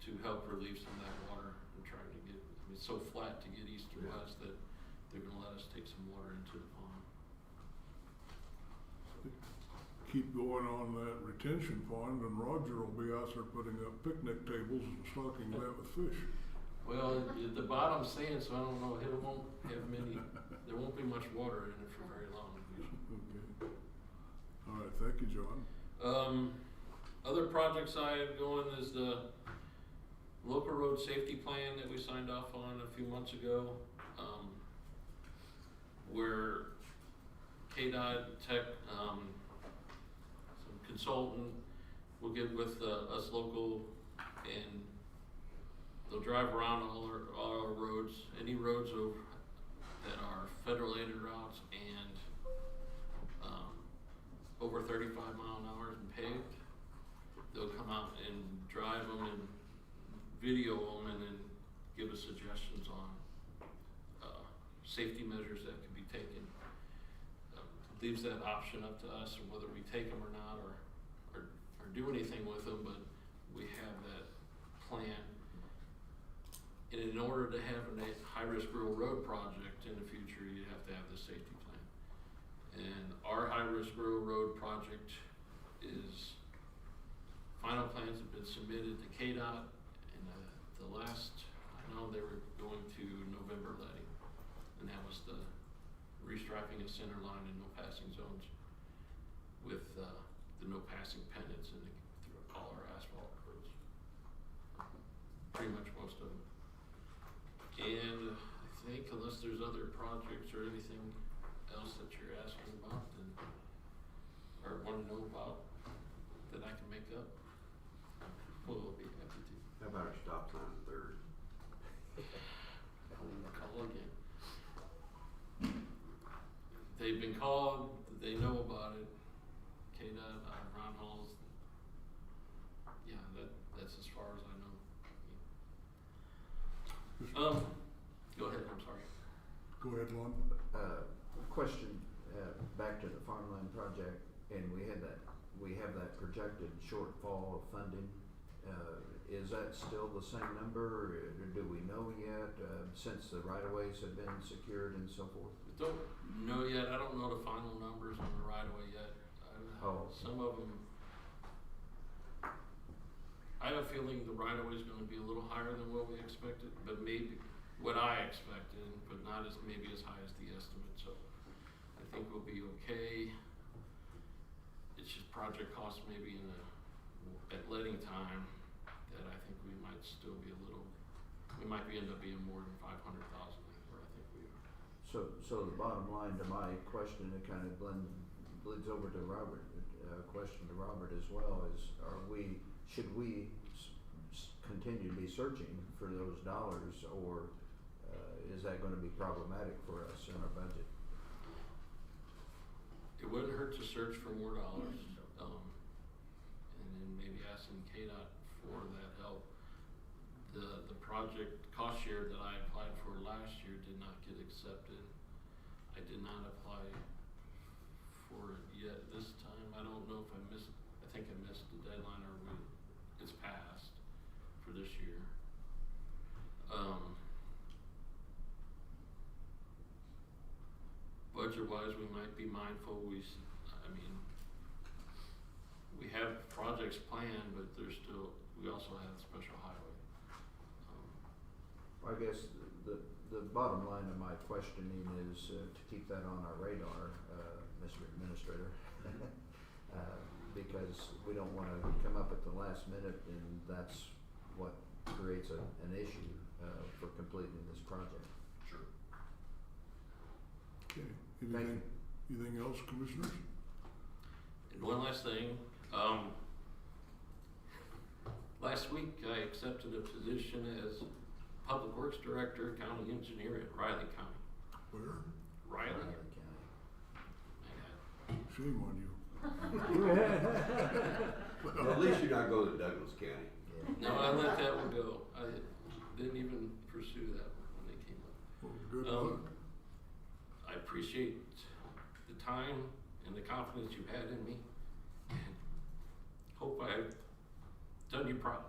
to help relieve some of that water and trying to get, I mean, it's so flat to get east or west that they're gonna let us take some water into the pond. Keep going on that retention pond, and Roger will be out there putting up picnic tables and stocking that with fish. Well, the bottom's sand, so I don't know, it won't have many, there won't be much water in it for very long. Okay. All right, thank you, John. Other projects I have going is the local road safety plan that we signed off on a few months ago, where KDOT Tech, some consultant will get with us local, and they'll drive around all our roads, any roads that are federal aided routes and over 35 mile an hour and paved. They'll come out and drive them and video them and then give us suggestions on safety measures that can be taken. Leaves that option up to us or whether we take them or not or do anything with them, but we have that plan. And in order to have a high-risk rural road project in the future, you have to have the safety plan. And our high-risk rural road project is, final plans have been submitted to KDOT, and the last, I know they were going to November letting, and that was the restriping of center line and no passing zones with the no passing pennants through all our asphalt roads. Pretty much most of them. And I think unless there's other projects or anything else that you're asking about or want to know about that I can make up, we'll be happy to. How about our stop sign on Third? Call again. They've been called, they know about it. KDOT, Ron Hall's, yeah, that's as far as I know. Go ahead, I'm sorry. Go ahead, Lon. Question, back to the farmland project, and we have that projected shortfall of funding. Is that still the same number, or do we know yet, since the right-of-ways have been secured and so forth? Don't know yet, I don't know the final numbers on the right of way yet. Some of them, I have a feeling the right of way is gonna be a little higher than what we expected, but maybe what I expected, but not as maybe as high as the estimate, so I think we'll be okay. It's just project costs maybe at letting time that I think we might still be we might end up being more than 500,000 where I think we are. So the bottom line to my question, it kind of bleeds over to Robert, question to Robert as well, is should we continue to be searching for those dollars, or is that going to be problematic for us in our budget? It wouldn't hurt to search for more dollars, and then maybe asking KDOT for that help. The project cost share that I applied for last year did not get accepted. I did not apply for it yet this time. I don't know if I think I missed the deadline or it's passed for this year. Budget-wise, we might be mindful. We have projects planned, but we also have special highway. I guess the bottom line of my questioning is to keep that on our radar, Mr. Administrator, because we don't want to come up at the last minute, and that's what creates an issue for completing this project. Sure. Okay. Thank you. Anything else, Commissioners? And one last thing. Last week I accepted a position as Public Works Director, County Engineer at Riley County. Where? Riley. Shame on you. Well, at least you're not going to Douglas County. No, I let that one go. didn't even pursue that when they came up. Well, good luck. I appreciate the time and the confidence you've had in me, and hope I've done you proud.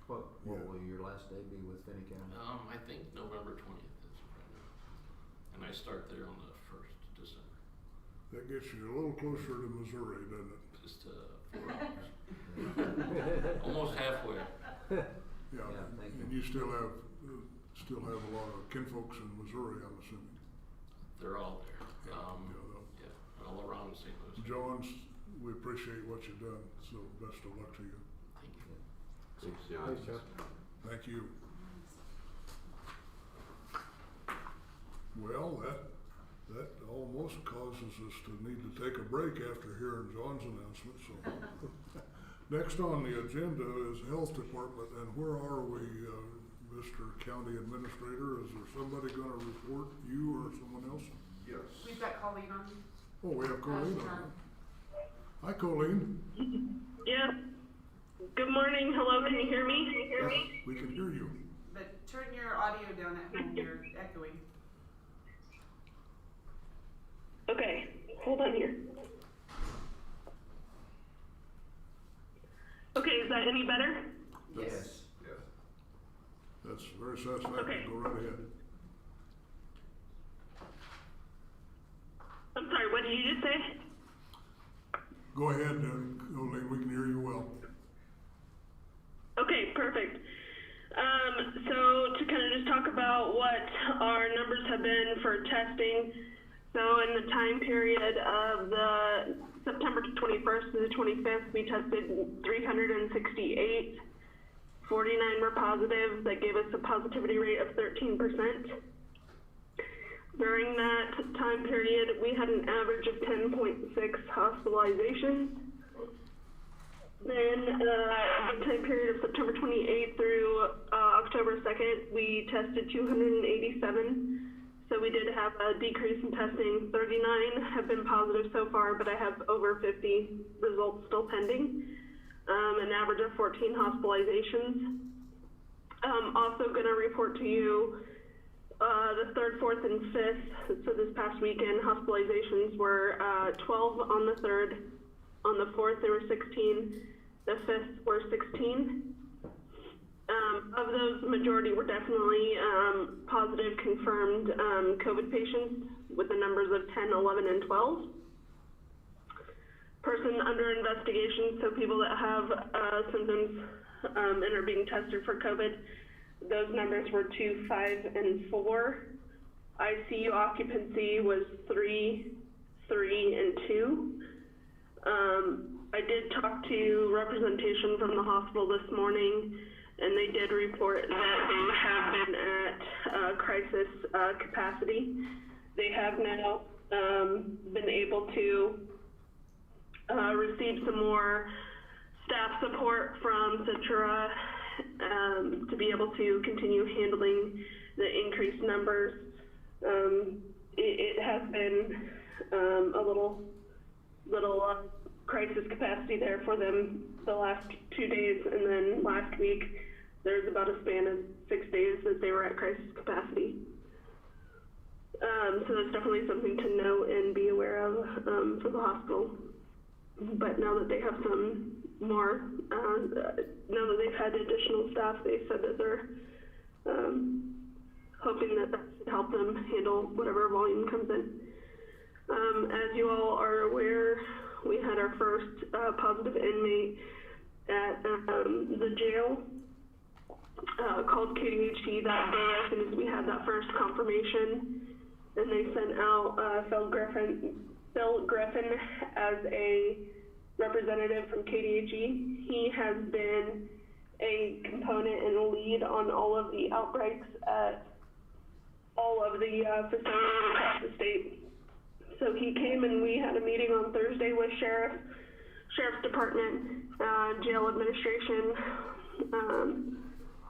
What will your last day be with Finney County? I think November 20th is right now, and I start there on the 1st of December. That gets you a little closer to Missouri, doesn't it? Just 4 hours. Almost halfway. Yeah, thank you. and you still have a lot of kinfolks in Missouri, I'm assuming. They're all there. Yeah, All around St. Louis. John's, we appreciate what you've done, so best of luck to you. Thank you. Thanks, John. Thanks, John. Thank you. Well, that almost causes us to need to take a break after hearing John's announcement, so. Next on the agenda is Health Department, and where are we, Mr. County Administrator? Is there somebody gonna report, you or someone else? Yes. We've got Colleen on. Oh, we have Colleen on. Hi, Colleen. Yeah. Good morning. Hello, can you hear me? Yes, we can hear you. But turn your audio down at home, you're echoing. Okay, hold on here. Okay, is that any better? Yes. Yes. That's very satisfactory. Okay. Go right ahead. I'm sorry, what did you just say? Go ahead, Colleen, we can hear you well. Okay, perfect. So to kind of just talk about what our numbers have been for testing. So in the time period of the September 21st to the 25th, we tested 368. 49 were positive. That gave us a positivity rate of 13%. During that time period, we had an average of 10.6 hospitalizations. Then the time period of September 28th through October 2nd, we tested 287. So we did have a decrease in testing. 39 have been positive so far, but I have over 50 results still pending. An average of 14 hospitalizations. Also going to report to you the 3rd, 4th, and 5th. So this past weekend, hospitalizations were 12 on the 3rd. On the 4th, there were 16. The 5th were 16. Of those, the majority were definitely positive confirmed COVID patients with the numbers of 10, 11, and 12. Person under investigation, so people that have symptoms and are being tested for COVID, those numbers were 2, 5, and 4. ICU occupancy was 3, 3, and 2. I did talk to representation from the hospital this morning, and they did report that they have been at crisis capacity. They have now been able to receive some more staff support from Centura to be able to continue handling the increased numbers. It has been a little crisis capacity there for them the last 2 days, and then last week there's about a span of 6 days that they were at crisis capacity. So that's definitely something to know and be aware of for the hospital. But now that they have some more, now that they've had additional staff, they said that they're hoping that that should help them handle whatever volume comes in. As you all are aware, we had our first positive inmate at the jail called KDHT that day as soon as we had that first confirmation, and they sent out Phil Griffin as a representative from KDHE. He has been a component and a lead on all of the outbreaks at all of the facilities across the state. So he came and we had a meeting on Thursday with Sheriff's Department, jail administration,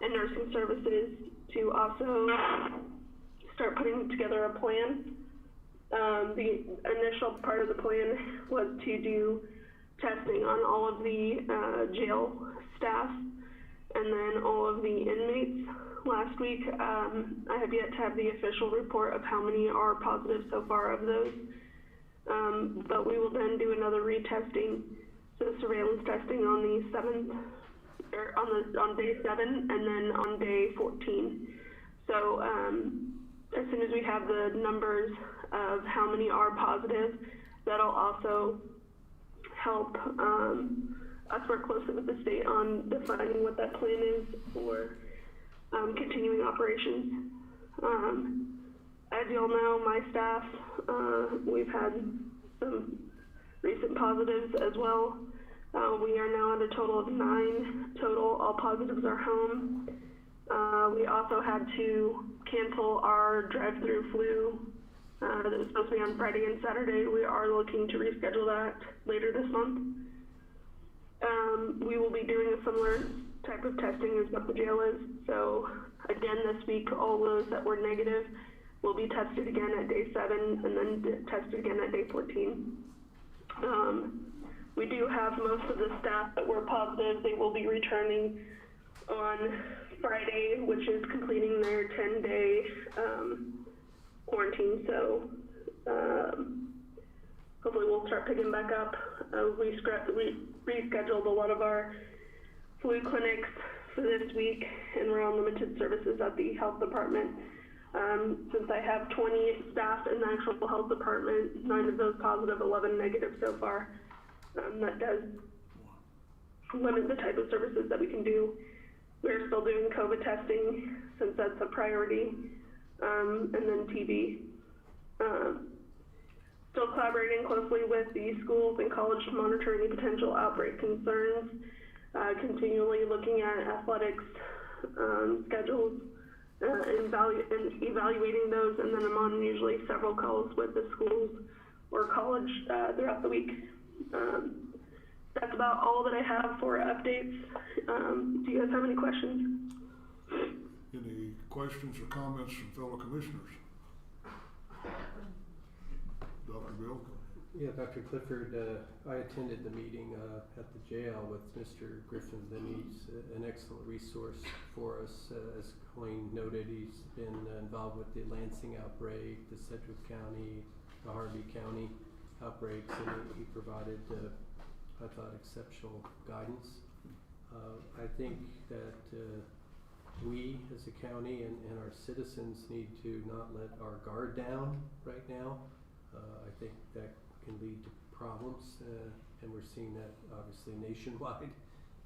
and nursing services to also start putting together a plan. The initial part of the plan was to do testing on all of the jail staff and then all of the inmates. Last week, I have yet to have the official report of how many are positive so far of those. But we will then do another retesting, so surveillance testing on the 7th, or on day 7, and then on day 14. So as soon as we have the numbers of how many are positive, that'll also help us work closely with the state on defining what that plan is for continuing operations. As you all know, my staff, we've had some recent positives as well. We are now at a total of 9 total. All positives are home. We also had to cancel our drive-through flu that was supposed to be on Friday and Saturday. We are looking to reschedule that later this month. We will be doing a similar type of testing as what the jail is. So again, this week, all those that were negative will be tested again at day 7 and then tested again at day 14. We do have most of the staff that were positive. They will be returning on Friday, which is completing their 10-day quarantine. So hopefully we'll start picking back up. We rescheduled a lot of our flu clinics for this week, and we're on limited services at the health department. Since I have 20 staff in the actual health department, 9 of those positive, 11 negative so far. That does limit the type of services that we can do. We're still doing COVID testing since that's a priority, and then TB. Still collaborating closely with the schools and college to monitor any potential outbreak concerns, continually looking at athletics schedules and evaluating those, and then I'm on usually several calls with the schools or college throughout the week. That's about all that I have for updates. Do you guys have any questions? Any questions or comments from fellow commissioners? Dr. Bill? Yeah, Dr. Clifford, I attended the meeting at the jail with Mr. Griffin. He's an excellent resource for us. As Colleen noted, he's been involved with the Lansing outbreak, the Sedgwick County, the Harvey County outbreaks, and he provided, I thought, exceptional guidance. I think that we as a county and our citizens need to not let our guard down right now. I think that can lead to problems, and we're seeing that obviously nationwide.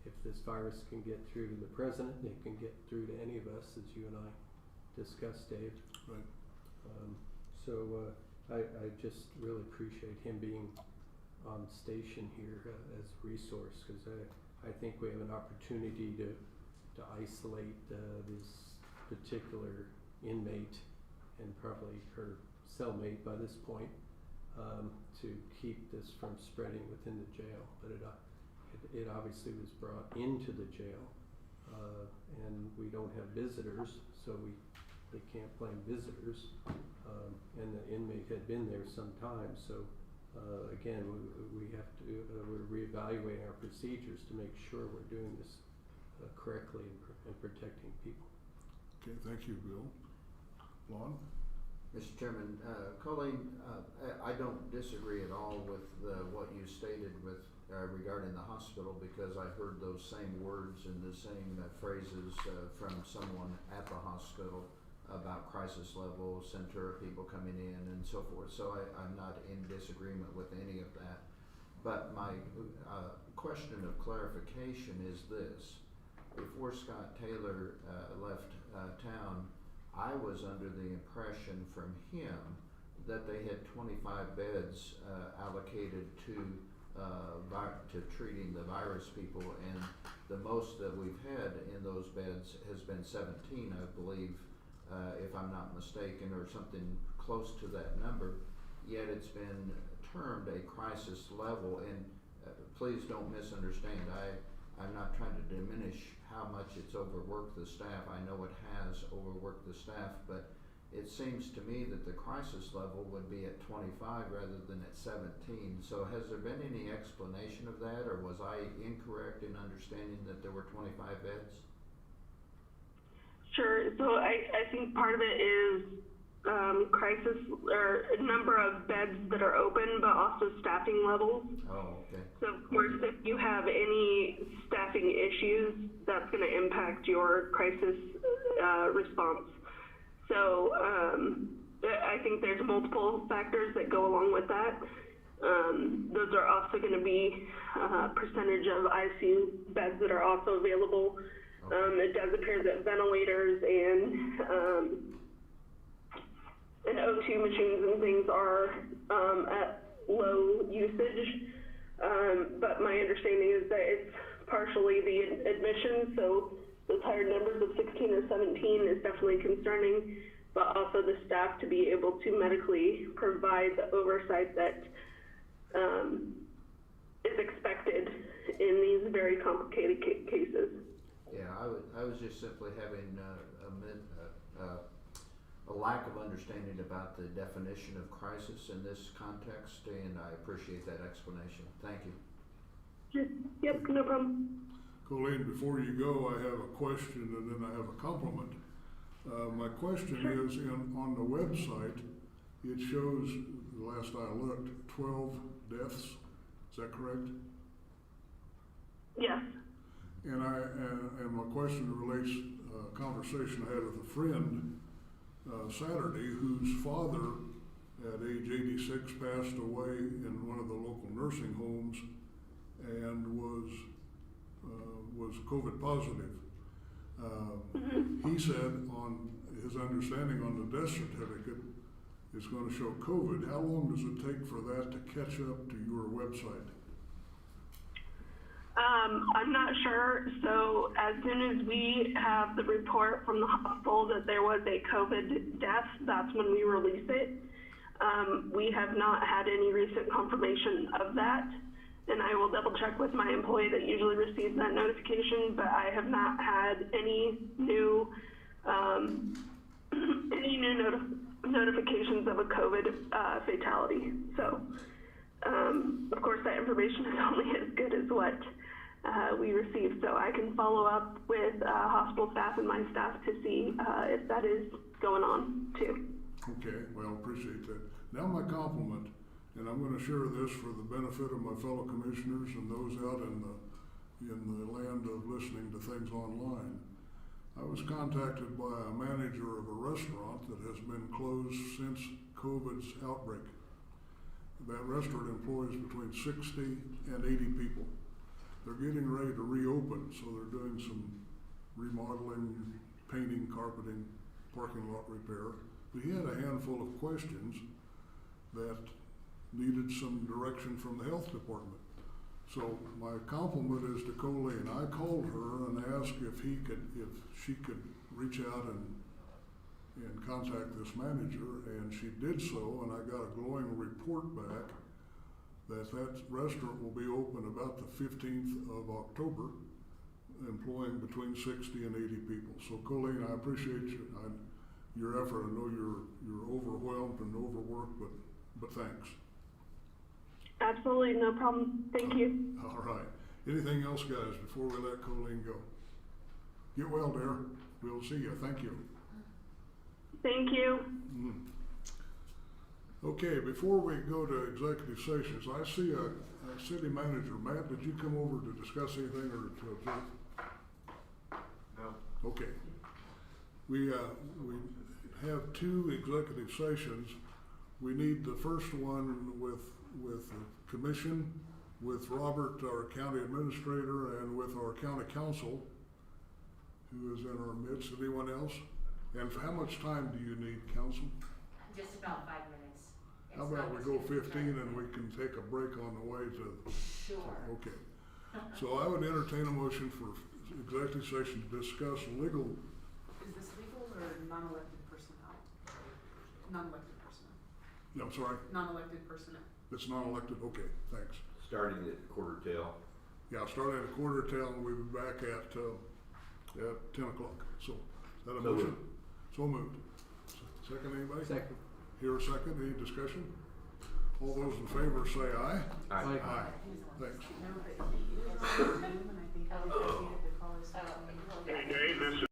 If this virus can get through to the president, it can get through to any of us, as you and I discussed, Dave. Right. I just really appreciate him being on station here as a resource, because I think we have an opportunity to isolate this particular inmate and probably her cellmate by this point, to keep this from spreading within the jail. But it obviously was brought into the jail, and we don't have visitors, so they can't blame visitors, and the inmate had been there some time. So again, we have to we're reevaluating our procedures to make sure we're doing this correctly and protecting people. Okay, thank you, Bill. Lon? Mr. Chairman, Colleen, I don't disagree at all with what you stated with regarding the hospital, because I heard those same words and the same phrases from someone at the hospital about crisis level, Centura people coming in and so forth. So I'm not in disagreement with any of that. But my question of clarification is this. Before Scott Taylor left town, I was under the impression from him that they had 25 beds allocated to treating the virus people, and the most that we've had in those beds has been 17, I believe, if I'm not mistaken, or something close to that number. Yet it's been termed a crisis level, and please don't misunderstand. I'm not trying to diminish how much it's overworked the staff. I know it has overworked the staff, but it seems to me that the crisis level would be at 25 rather than at 17. So has there been any explanation of that, or was I incorrect in understanding that there were 25 beds? Sure. So I think part of it is crisis or number of beds that are open, but also staffing levels. Oh, okay. So of course, if you have any staffing issues, that's going to impact your crisis response. So I think there's multiple factors that go along with that. Those are also going to be percentage of ICU beds that are also available. It does appear that ventilators and O2 machines and things are at low usage, but my understanding is that it's partially the admission, so those higher numbers of 16 or 17 is definitely concerning, but also the staff to be able to medically provide the oversight that is expected in these very complicated cases. Yeah, I was just simply having a lack of understanding about the definition of crisis in this context, and I appreciate that explanation. Thank you. Yep, no problem. Colleen, before you go, I have a question and then I have a compliment. My question is, on the website, it shows, the last I looked, 12 deaths. Is that correct? Yes. And my question relates a conversation I had with a friend Saturday, whose father at age 86 passed away in one of the local nursing homes and was COVID positive. He said on his understanding on the death certificate it's going to show COVID. How long does it take for that to catch up to your website? I'm not sure. So as soon as we have the report from the hospital that there was a COVID death, that's when we release it. We have not had any recent confirmation of that, and I will double check with my employee that usually receives that notification, but I have not had any new notifications of a COVID fatality. So of course that information is only as good as what we receive, so I can follow up with hospital staff and my staff to see if that is going on too. Okay, well, appreciate that. Now my compliment, and I'm going to share this for the benefit of my fellow commissioners and those out in the land of listening to things online. I was contacted by a manager of a restaurant that has been closed since COVID's outbreak. That restaurant employs between 60 and 80 people. They're getting ready to reopen, so they're doing some remodeling, painting, carpeting, parking lot repair. But he had a handful of questions that needed some direction from the health department. So my compliment is to Colleen. I called her and asked if she could reach out and contact this manager, and she did so, and I got a glowing report back that restaurant will be open about the 15th of October, employing between 60 and 80 people. So Colleen, I appreciate your effort. I know you're overwhelmed and overworked, but thanks. Absolutely, no problem. Thank you. All right. Anything else, guys, before we let Colleen go? Get well, dear. We'll see you. Thank you. Thank you. Okay, before we go to executive sessions, I see a city manager. Matt, did you come over to discuss anything or to observe? No. Okay. We have two executive sessions. We need the first one with the commission, with Robert, our county administrator, and with our county council, who is in our midst. Anyone else? And how much time do you need, council? Just about 5 minutes. How about we go 15 and we can take a break on the way to... Sure. Okay. So I would entertain a motion for executive session to discuss legal... Is this legal or non-elected personnel? Non-elected personnel. I'm sorry? Non-elected personnel. It's non-elected? Okay, thanks. Starting at quarter till. Yeah, starting at a quarter till and we'll be back at 10 o'clock. So, is that a So motion? moved. So moved. Second, anybody? Second. Here a second, any discussion? All those in favor say aye. Aye. Aye. Thanks. No, but he is on Zoom, and I think I needed to call his. Hey, Dave, this is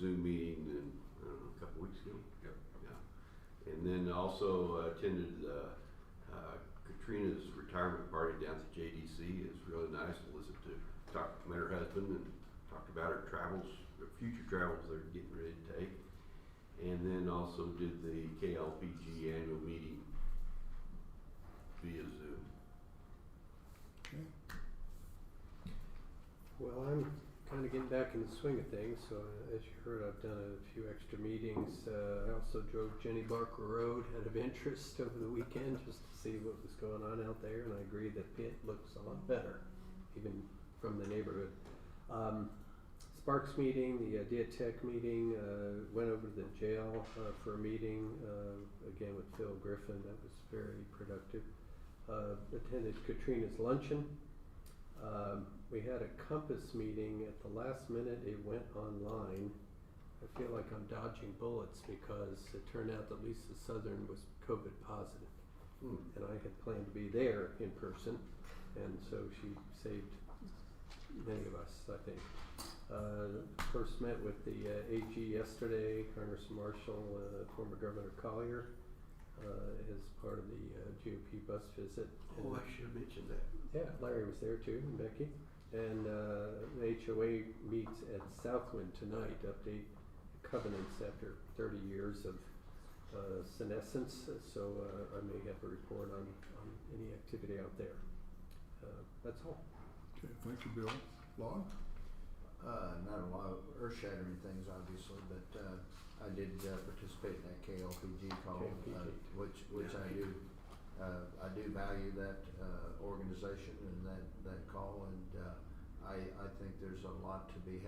Zoom meeting a couple weeks ago. Yep. Yeah. And then also attended Katrina's retirement party down at the JDC. It was really nice to listen to, met her husband and talked about her travels, her future travels they're getting ready to take. And then also did the KLPG annual meeting via Zoom. Okay. Well, I'm kind of getting back in the swing of things, so as you heard, I've done a few extra meetings. I also drove Jenny Barker Road out of interest over the weekend just to see what was going on out there, and I agree that it looks a lot better, even from the neighborhood. Sparks meeting, the Diatech meeting, went over to the jail for a meeting, again with Phil Griffin. That was very productive. Attended Katrina's luncheon. We had a Compass meeting at the last minute. It went online. I feel like I'm dodging bullets because it turned out that Lisa Southern was COVID positive. And I had planned to be there in person, and so she saved many of us, I think. First met with the AG yesterday, Congressman Marshall, former Governor Collier, as part of the GOP bus visit. Oh, I should have mentioned that. Yeah, Larry was there too, and Becky. And the HOA meets at Southwind tonight, update covenants after 30 years of senescence. So I may have a report on any activity out there. That's all. Okay, thank you, Bill. Lon? Not a lot of earth-shattering things, obviously, but I did participate in that KLPG call, which I do. I do value that organization and that call, and I think there's a lot to be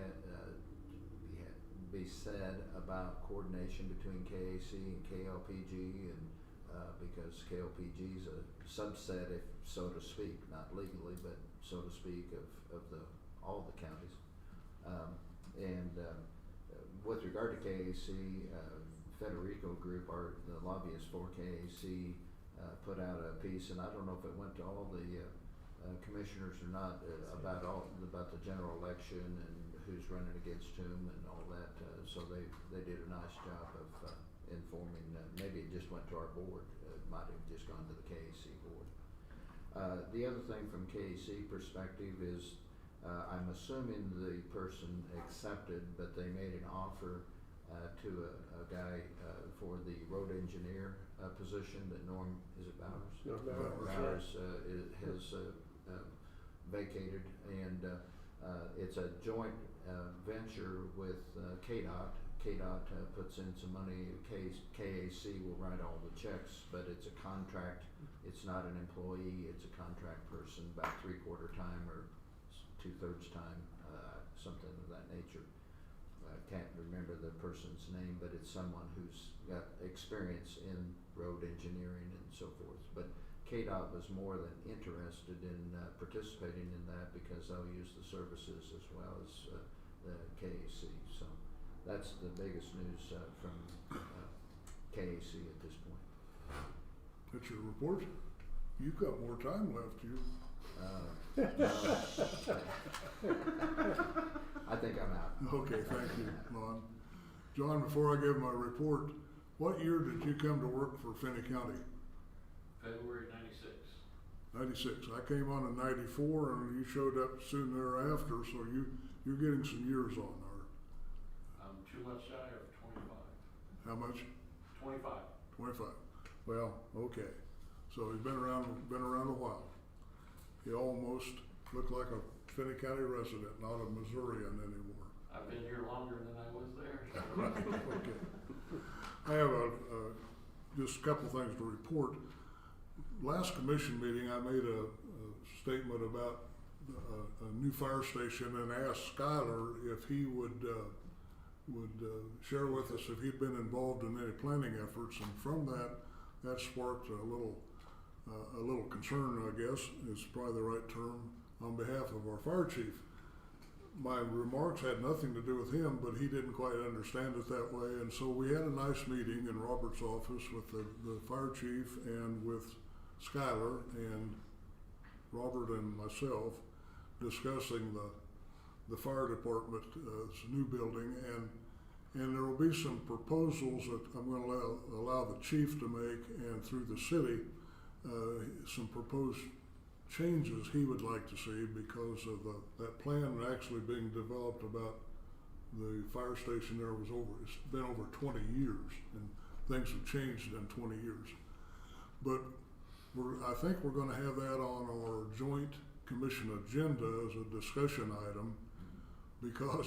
said about coordination between KAC and KLPG, and because KLPG is a subset, if so to speak, not legally, but so to speak, of all the counties. With regard to KAC, Federico Group, the lobbyists for KAC, put out a piece, and I don't know if it went to all the commissioners or not, about the general election and who's running against whom and all that. So they did a nice job of informing. Maybe it just went to our board. It might have just gone to the KAC board. The other thing from KAC perspective is, I'm assuming the person accepted, but they made an offer to a guy for the road engineer position that Norm, is it Bowers? Norm Bowers has vacated, and it's a joint venture with KDOT. KDOT puts in some money. KAC will write all the checks, but it's a contract. It's not an employee. It's a contract person, about 3/4 time or 2/3 time, something of that nature. I can't remember the person's name, but it's someone who's got experience in road engineering and so forth. But KDOT was more than interested in participating in that because they'll use the services as well as the KAC. So that's the biggest news from KAC at this point. That's your report? You've got more time left, you. I think I'm out. Okay, thank you, Lon. John, before I give my report, what year did you come to work for Finney County? February '96. 96. I came on in 94, and you showed up soon thereafter, so you're getting some years on there. I'm 2 months shy of 25. How much? 25. 25. Well, okay. So he's been around a while. You almost look like a Finney County resident, not a Missourian anymore. I've been here longer than I was there. Okay. I have just a couple things to report. Last commission meeting, I made a statement about a new fire station and asked Skylar if he would share with us if he'd been involved in any planning efforts, and from that sparked a little concern, I guess is probably the right term, on behalf of our fire chief. My remarks had nothing to do with him, but he didn't quite understand it that way, and so we had a nice meeting in Robert's office with the fire chief and with Skylar and Robert and myself discussing the fire department's new building, and And there will be some proposals that I'm going to allow the chief to make, and through the city, some proposed changes he would like to see because of that plan actually being developed about the fire station there it's been over 20 years, and things have changed in 20 years. But I think we're going to have that on our joint commission agenda as a discussion item, because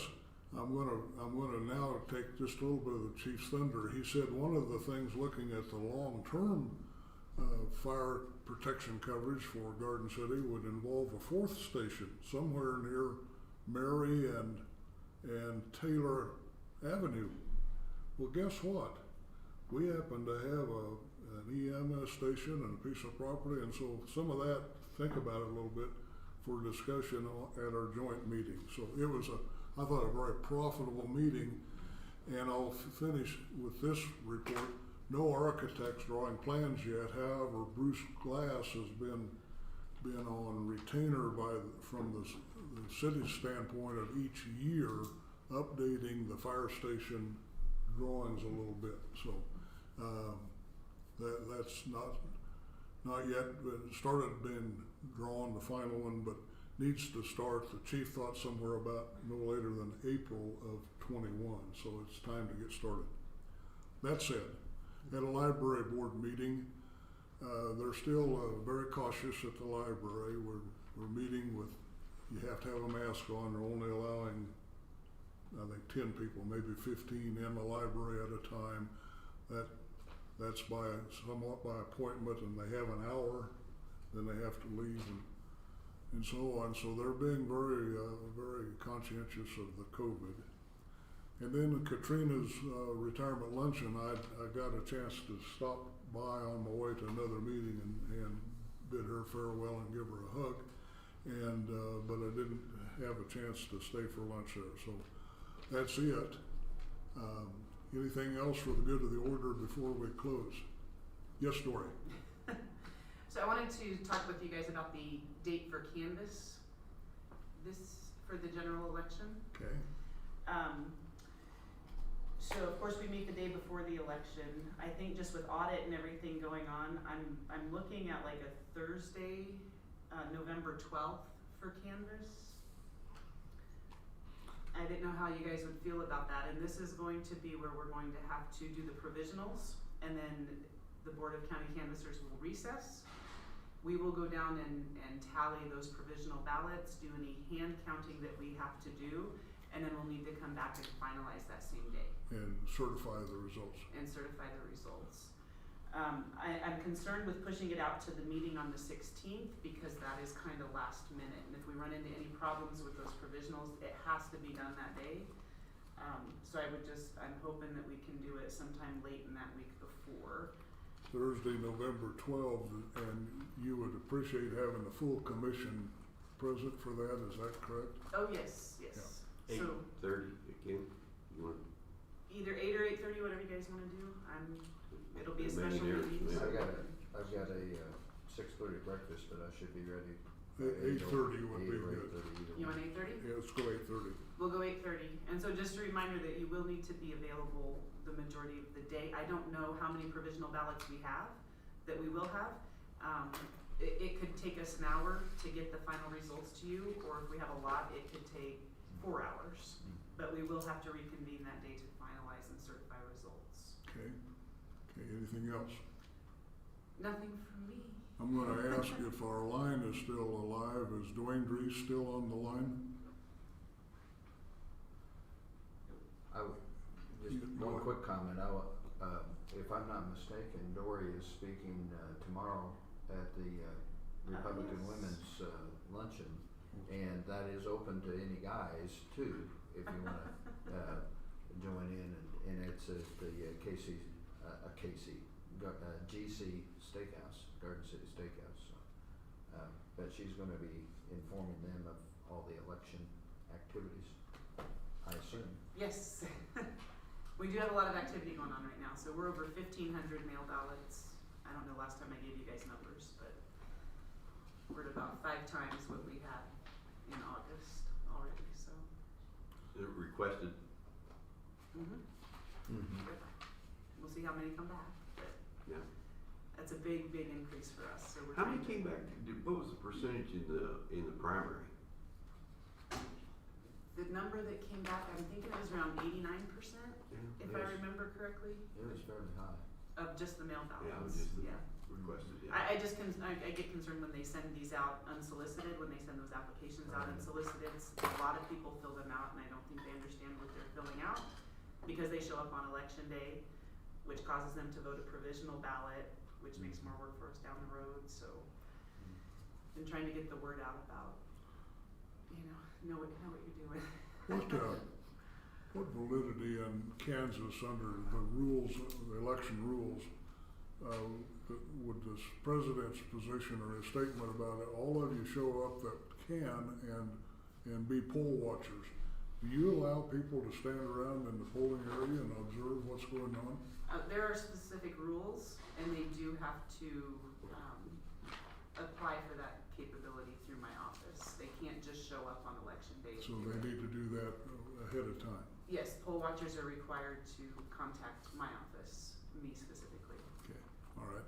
I'm gonna now take just a little bit of the chief's thunder. He said one of the things looking at the long-term fire protection coverage for Garden City would involve a fourth station somewhere near Mary and Taylor Avenue. Well, guess what? We happen to have an EMS station and a piece of property, and so some of that, think about it a little bit for discussion at our joint meeting. So it was I thought, a very profitable meeting, and I'll finish with this report. No architects drawing plans yet. However, Bruce Glass has been on retainer from the city's standpoint of each year updating the fire station drawings a little bit. So that's not yet started being drawn, the final one, but needs to start. The chief thought somewhere about no later than April of 21, so it's time to get started. That said, at a library board meeting, they're still very cautious at the library. We're meeting with, you have to have a mask on. They're only allowing, I think, 10 people, maybe 15 in the library at a time. That's somewhat by appointment, and they have an hour, then they have to leave and so on. So they're being very conscientious of the COVID. And then Katrina's retirement luncheon, I got a chance to stop by on my way to another meeting and bid her farewell and give her a hug. And but I didn't have a chance to stay for lunch there. So that's it. Anything else for the good of the order before we close? Yes, Dory. So I wanted to talk with you guys about the date for canvass for the general election. Okay. So of course we meet the day before the election. I think just with audit and everything going on, I'm looking at like a Thursday, November 12th for canvass. I didn't know how you guys would feel about that, and this is going to be where we're going to have to do the provisionals, and then the Board of County Canvassers will recess. We will go down and tally those provisional ballots, do any hand counting that we have to do, and then we'll need to come back and finalize that same day. And certify the results. I'm concerned with pushing it out to the meeting on the 16th because that is kind of last minute. And if we run into any problems with those provisionals, it has to be done that day. So I'm hoping that we can do it sometime late in that week before. Thursday, November 12th, and you would appreciate having the full commission present for that, is that correct? Oh, yes. Yeah. So 8:30 again. You want either 8 or 8:30, whatever you guys want to do. It'll be a special meeting. I've got a 6:30 breakfast, but I should be ready. 8:30 would be good. You want 8:30? Yeah, let's go 8:30. We'll go 8:30. And so just a reminder that you will need to be available the majority of the day. I don't know how many provisional ballots we have, that we will have. It could take us an hour to get the final results to you, or if we have a lot, it could take 4 hours. But we will have to reconvene that day to finalize and certify results. Okay, anything else? Nothing from me. I'm gonna ask if our line is still alive. Is Dwayne Dries still on the line? Just one quick comment. If I'm not mistaken, Dory is speaking tomorrow at the Republican Women's Luncheon, and that is open to any guys too, if you want to join in. And it's at the GC Steakhouse, Garden City Steakhouse. So, but she's going to be informing them of all the election activities, I assume. Yes. We do have a lot of activity going on right now. So we're over 1,500 mail ballots. I don't know last time I gave you guys numbers, but we're at about 5 times what we had in August already. So. Requested. Mm-hmm. see how many come back. But Yeah. that's a big, big increase for us, so we're How many trying came to- back? What was the percentage in the primary? The number that came back, I'm thinking it was around 89%, if I Yes. remember correctly, It was fairly high. of just the mail ballots. Yeah, it was just the Yeah. requested, yeah. I get concerned when they send these out unsolicited, when they send those applications out unsolicited. A lot of people fill them out and I don't think they understand what they're filling out because they show up on election day, which causes them to vote a provisional ballot, which makes more work for us down the road, so. Been trying to get the word out about, know what you're doing. What validity in Kansas under the rules, the election rules, would this president's position or his statement about it, all of you show up that can and be poll watchers? Do you allow people to stand around in the polling area and observe what's going on? There are specific rules and they do have to, apply for that capability through my office. They can't just show up on election day. So they need to do that ahead of time. Yes, poll watchers are required to contact my office, me specifically. Okay, all right.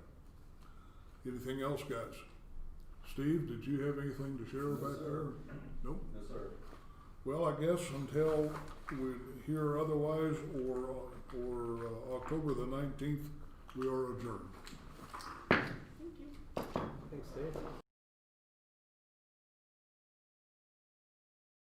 Anything else, guys? Steve, did you have anything to share back there? Nope? Yes, sir. Well, I guess until we hear otherwise or October the 19th, we are adjourned. Thanks, Dave.